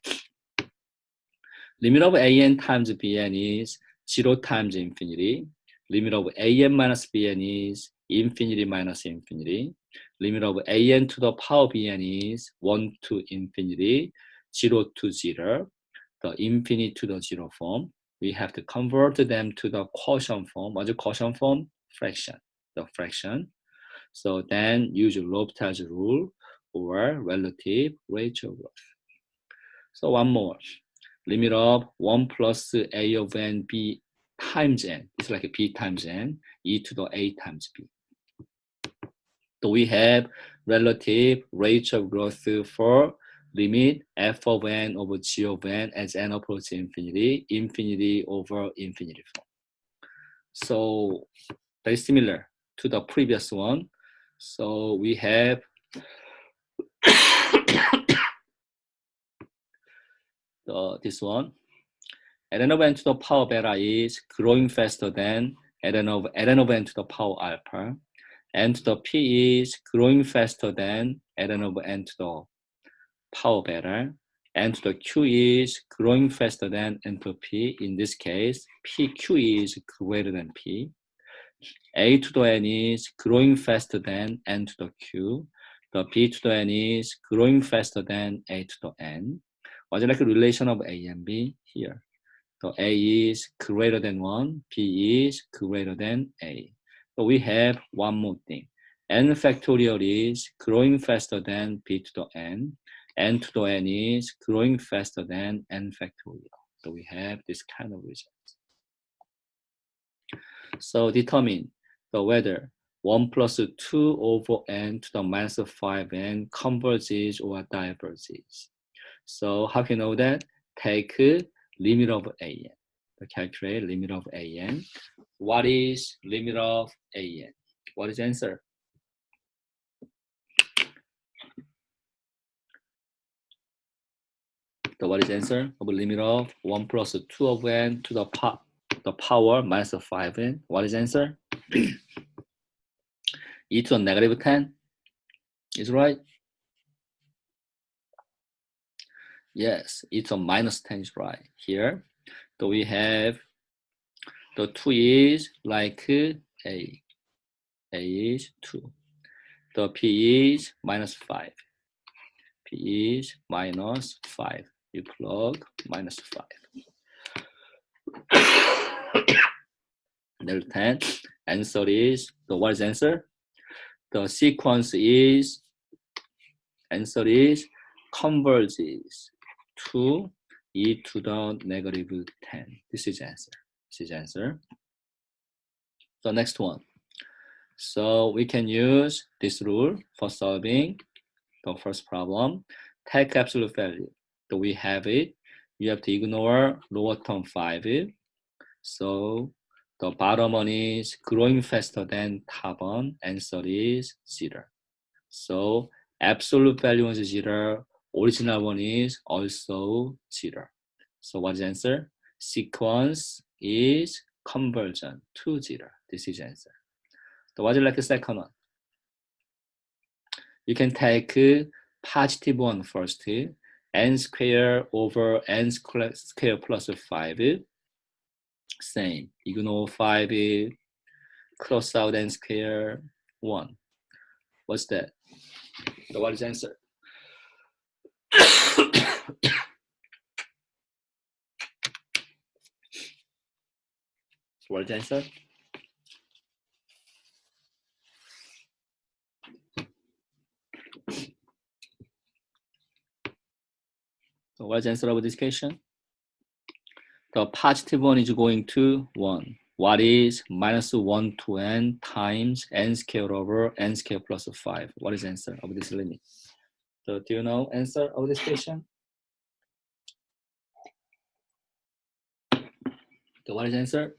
Limit of an times bn is 0 times infinity. Limit of an minus bn is infinity minus infinity. Limit of an to the power bn is 1 to infinity, 0 to 0, the infinity to the 0 form. We have to convert them to the quotient form. What's the quotient form? Fraction, the fraction. So then use L'Hopital's rule or relative ratio growth. So one more. Limit of 1 plus a of n b times n. It's like a b times n, e to the a times b. So we have relative rate of growth for limit f of n over g of n as n approaches infinity, infinity over infinity form. So very similar to the previous one. So we have this one. Ln of n to the power beta is growing faster than ln of n to the power alpha. N to the p is growing faster than ln of n to the power beta. N to the q is growing faster than n to p. In this case, pq is greater than p. A to the n is growing faster than n to the q. The b to the n is growing faster than a to the n. What's like a relation of a and b here? So a is greater than 1, b is greater than a. So we have one more thing. N factorial is growing faster than b to the n. N to the n is growing faster than n factorial. So we have this kind of result. So determine whether 1 plus 2 over n to the minus 5n converges or diverges. So how can you know that? Take limit of an. Calculate limit of an. What is limit of an? What is the answer? So what is the answer of limit of 1 plus 2 of n to the power minus 5n? What is the answer? e to the negative 10 is right. Yes, e to the minus 10 is right here. So we have the 2 is like a is 2. The p is minus 5. P is minus 5. You plug minus 5. There's 10. Answer is, what is the answer? The sequence is, answer is converges to e to the negative 10. This is answer. This is answer. So next one. So we can use this rule for solving the first problem. Take absolute value. So we have it. You have to ignore lower term 5. So the bottom one is growing faster than top one. Answer is 0. So absolute value is 0. Original one is also 0. So what is the answer? Sequence is convergent to 0. This is the answer. So what is like the second one? You can take positive one first. N square over n square plus 5. Same. Ignore 5. Cross out n square 1. What's that? So what is the answer? What is the answer? So what is the answer of this question? The positive one is going to 1. What is minus 1 to n times n squared over n squared plus 5? What is the answer of this limit? So do you know answer of this question? So what is the answer?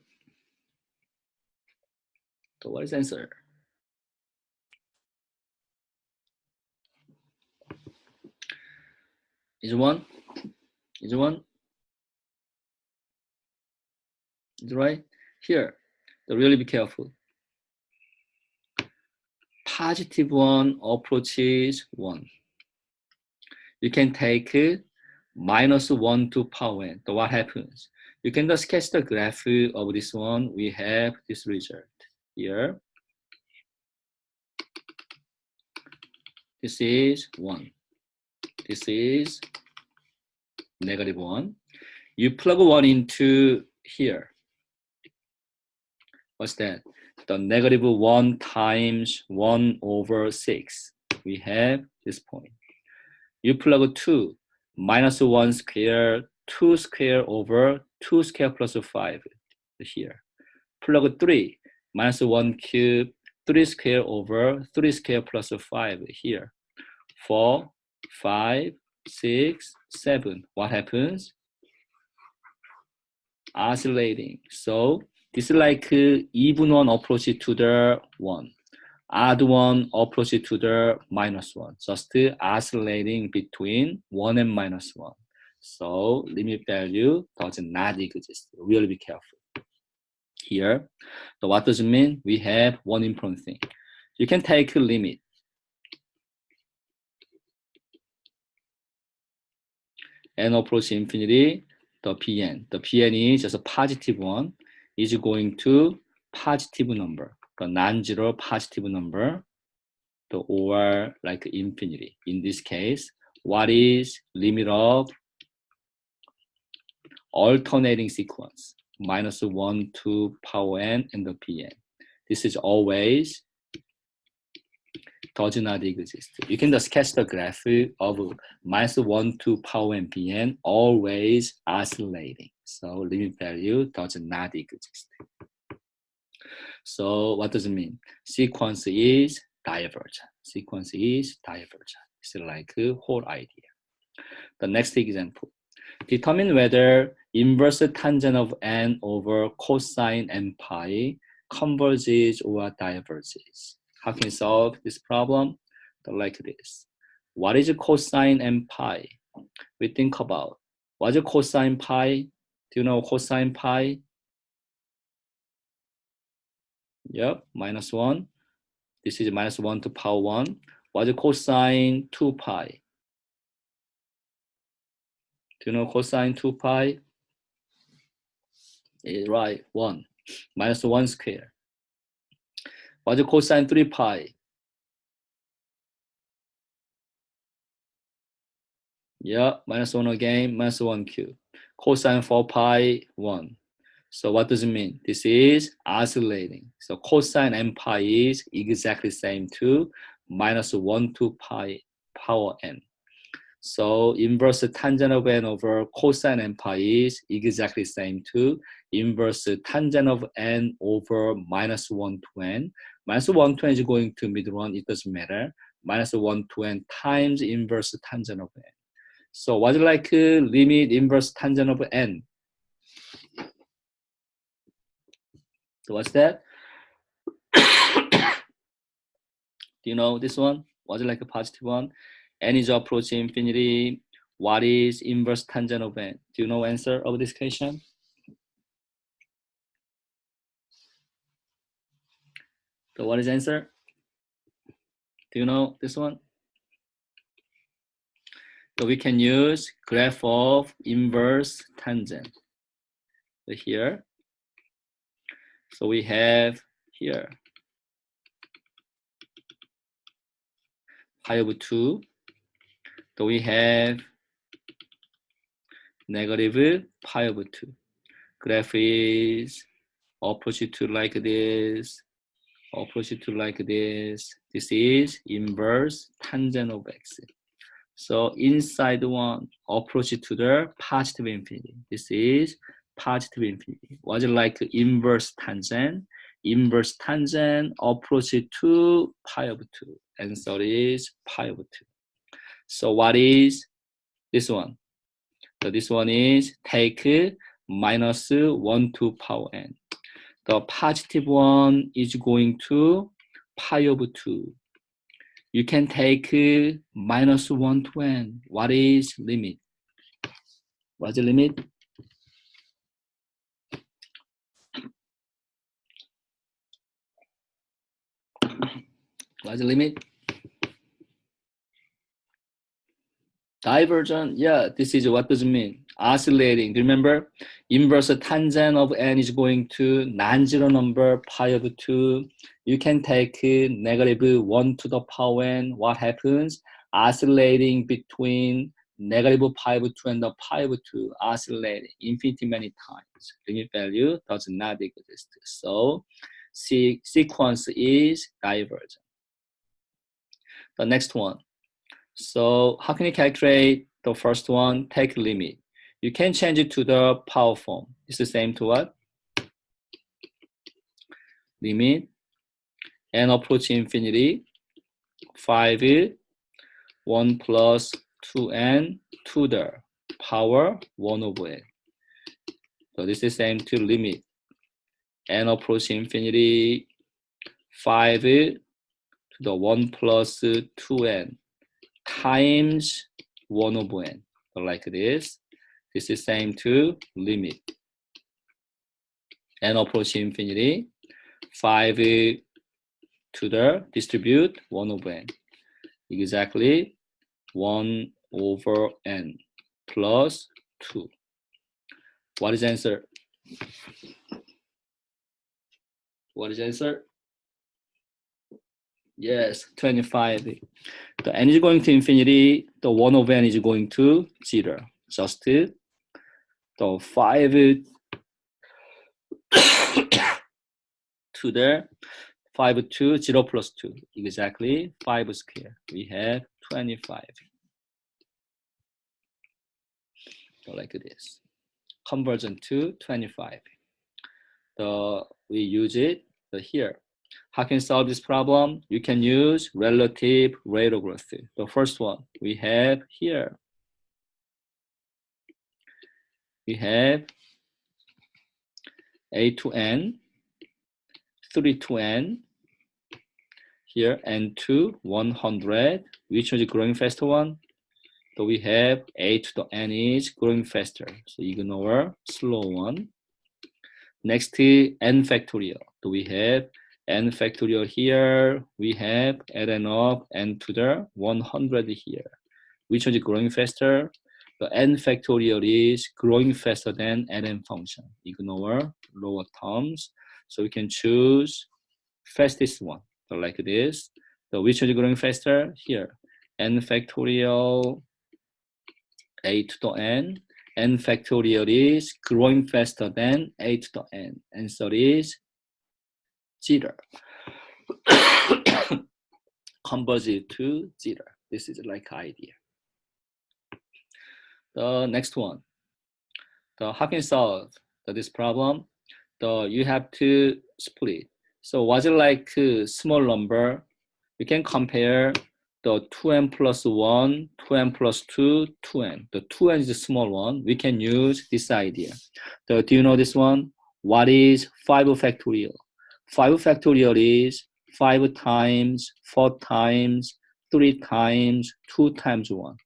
So what is the answer? Is it 1? Is it 1? Is it right? Here, so really be careful. Positive one approaches 1. You can take minus 1 to power n. So what happens? You can just sketch the graph of this one. We have this result here. This is 1. This is -1. You plug 1 into here. What's that? The -1 times 1 over 6. We have this point. You plug 2, -1 square, 2 square over 2 square plus 5 here. Plug 3, -1 cube, 3 square over 3 square plus 5 here. 4, 5, 6, 7. What happens? Oscillating. So this is like even one approach to the 1. Odd one approach to the -1. Just oscillating between 1 and -1. So limit value does not exist. Really be careful. Here, so what does it mean? We have one important thing. You can take a limit. N approach infinity, the Pn. The Pn is just a positive one, is going to positive number, the non-zero positive number, the or like infinity. In this case, what is limit of alternating sequence? -1 to power n and the Pn. This is always does not exist. You can just sketch the graph of -1 to power n Pn, always oscillating. So limit value does not exist. So what does it mean? Sequence is divergent. Sequence is divergent. It's like a whole idea. The next example. Determine whether inverse tangent of n over cosine n pi converges or diverges. How can you solve this problem? Like this. What is cosine n pi? We think about what's cosine pi? Do you know cosine pi? Yep, -1. This is -1 to power 1. What's cosine 2 pi? Do you know cosine 2 pi? Right, 1. -1 square. What's cosine 3 pi? Yeah, -1 again, -1 cube. Cosine 4 pi, 1. So what does it mean? This is oscillating. So cosine n pi is exactly same to -1 to pi power n. So inverse tangent of n over cosine n pi is exactly same to inverse tangent of n over -1 to n. -1 to n is going to middle one, it doesn't matter. -1 to n times inverse tangent of n. So what's like limit inverse tangent of n? So what's that? Do you know this one? Was it like a positive one? N is approaching infinity. What is inverse tangent of n? Do you know answer of this question? So what is answer? Do you know this one? So we can use graph of inverse tangent. So here. So we have here pi over 2. So we have negative pi over 2. Graph is approach to like this, approach to like this. This is inverse tangent of x. So inside one, approach to the positive infinity. This is positive infinity. Was it like inverse tangent? Inverse tangent approach to pi over 2. Answer is pi over 2. So what is this one? So this one is take -1 to power n. The positive one is going to pi over 2. You can take -1 to n. What is limit? What's the limit? What's the limit? Divergent, yeah, this is what does it mean? oscillating. Do you remember? Inverse tangent of n is going to non-zero number pi over 2. You can take negative 1 to the power n. What happens? Oscillating between negative pi over 2 and the pi over 2, oscillating infinity many times. Limit value does not exist. So sequence is divergent. The next one. So how can you calculate the first one? Take limit. You can change it to the power form. It's the same to what? Limit n approach infinity 5 1 plus 2n to the power 1 over n. So this is same to limit n approach infinity 5 to the 1 plus 2n times 1 over n. So like this. This is same to limit n approach infinity 5 to the distribute 1 over n. Exactly 1 over n plus 2. What is the answer? What is the answer? Yes, 25. The n is going to infinity. The 1 over n is going to 0. Just the 5 to the 5 to 0 plus 2. Exactly 5 square. We have 25. So like this. Conversion to 25. We use it here. How can you solve this problem? You can use relative rate of growth. The first one we have here. We have a to n, 3 to n, here n to 100. Which one is growing faster one? So we have a to the n is growing faster. So ignore slow one. Next to n factorial. So we have n factorial here. We have ln of n to the 100 here. Which one is growing faster? The n factorial is growing faster than ln function. Ignore lower terms. So we can choose fastest one. So like this. So which one is growing faster? Here. N factorial a to the n. N factorial is growing faster than a to the n. Answer is 0. Converge it to 0. This is like idea. The next one. How can you solve this problem? You have to split. So was it like a small number? You can compare the 2n plus 1, 2n plus 2, 2n. The 2n is the small one. We can use this idea. Do you know this one? What is 5 factorial? 5 factorial is 5 times, 4 times, 3 times, 2 times 1.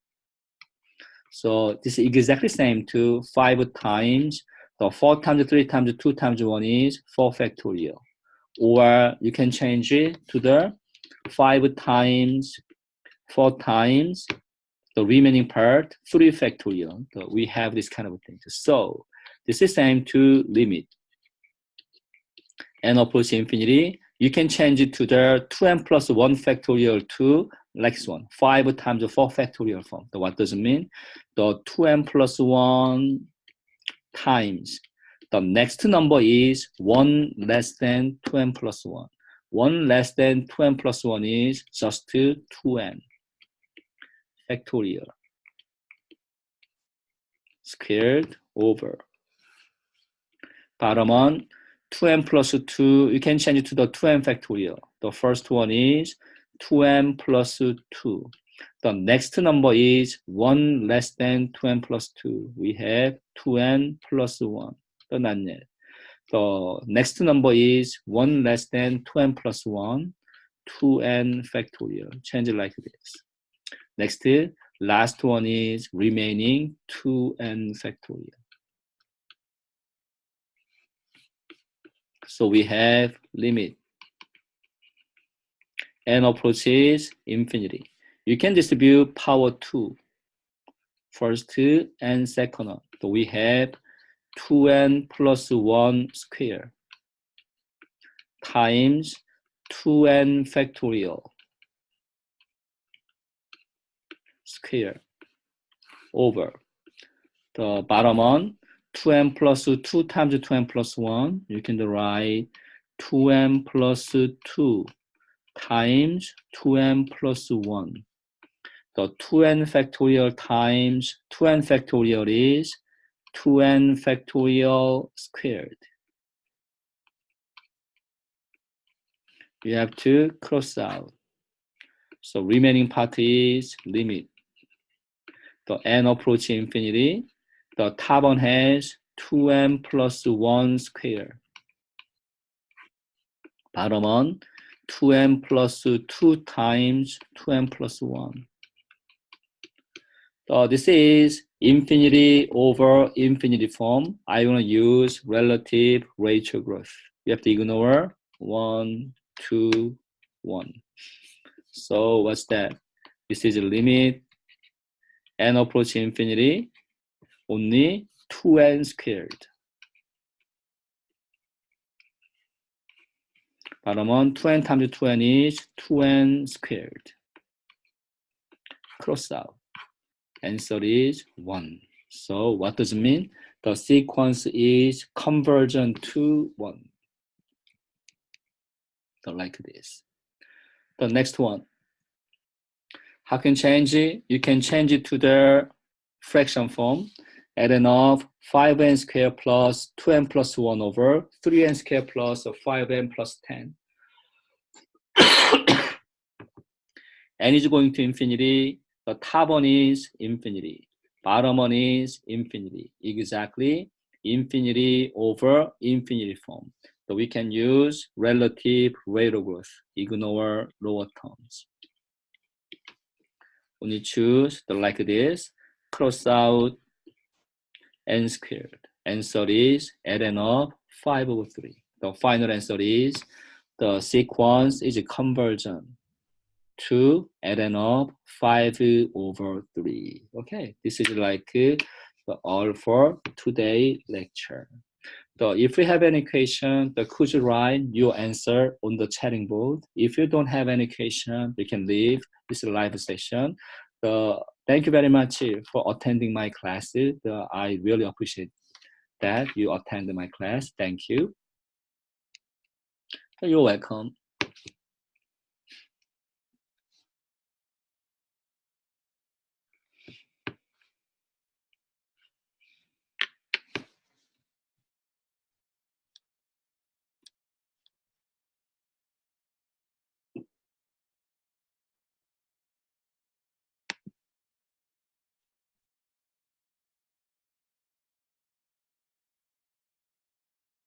So this is exactly same to 5 times. So 4 times 3 times 2 times 1 is 4 factorial. Or you can change it to the 5 times, 4 times, the remaining part, 3 factorial. So we have this kind of thing. So this is same to limit n approach infinity. You can change it to the 2n plus 1 factorial to next one, 5 times 4 factorial form. So what does it mean? The 2n plus 1 times the next number is 1 less than 2n plus 1. 1 less than 2n plus 1 is just 2n factorial squared over bottom one 2n plus 2. You can change it to the 2n factorial. The first one is 2n plus 2. The next number is 1 less than 2n plus 2. We have 2n plus 1. The next number is 1 less than 2n plus 1, 2n factorial. Change it like this. Next, last one is remaining 2n factorial. So we have limit n approaches infinity. You can distribute power 2 first and second one. So we have 2n plus 1 square times 2n factorial square over the bottom one, 2n plus 2 times 2n plus 1. You can write 2n plus 2 times 2n plus 1. The 2n factorial times 2n factorial is 2n factorial squared. You have to cross out. So remaining part is limit. The n approaching infinity. The top one has 2n plus 1 square. Bottom one, 2n plus 2 times 2n plus 1. So this is infinity over infinity form. I want to use relative rate of growth. You have to ignore 1, 2, 1. So what's that? This is a limit n approaching infinity, only 2n squared. Bottom one, 2n times 2n is 2n squared. Cross out. Answer is 1. So what does it mean? The sequence is convergent to 1. So like this. The next one. How can change it? You can change it to the fraction form. Ln of 5n squared plus 2n plus 1 over 3n squared plus 5n plus 10. n is going to infinity. The top one is infinity. Bottom one is infinity. Exactly infinity over infinity form. So we can use relative rate of growth. Ignore lower terms. When you choose the like this, cross out n squared. Answer is ln of 5 over 3. The final answer is the sequence is convergent to ln of 5 over 3. Okay, this is like all for today lecture. So if you have any question, could you write your answer on the chatting board? If you don't have any question, you can leave this live session. Thank you very much for attending my classes. I really appreciate that you attend my class. Thank you. You're welcome.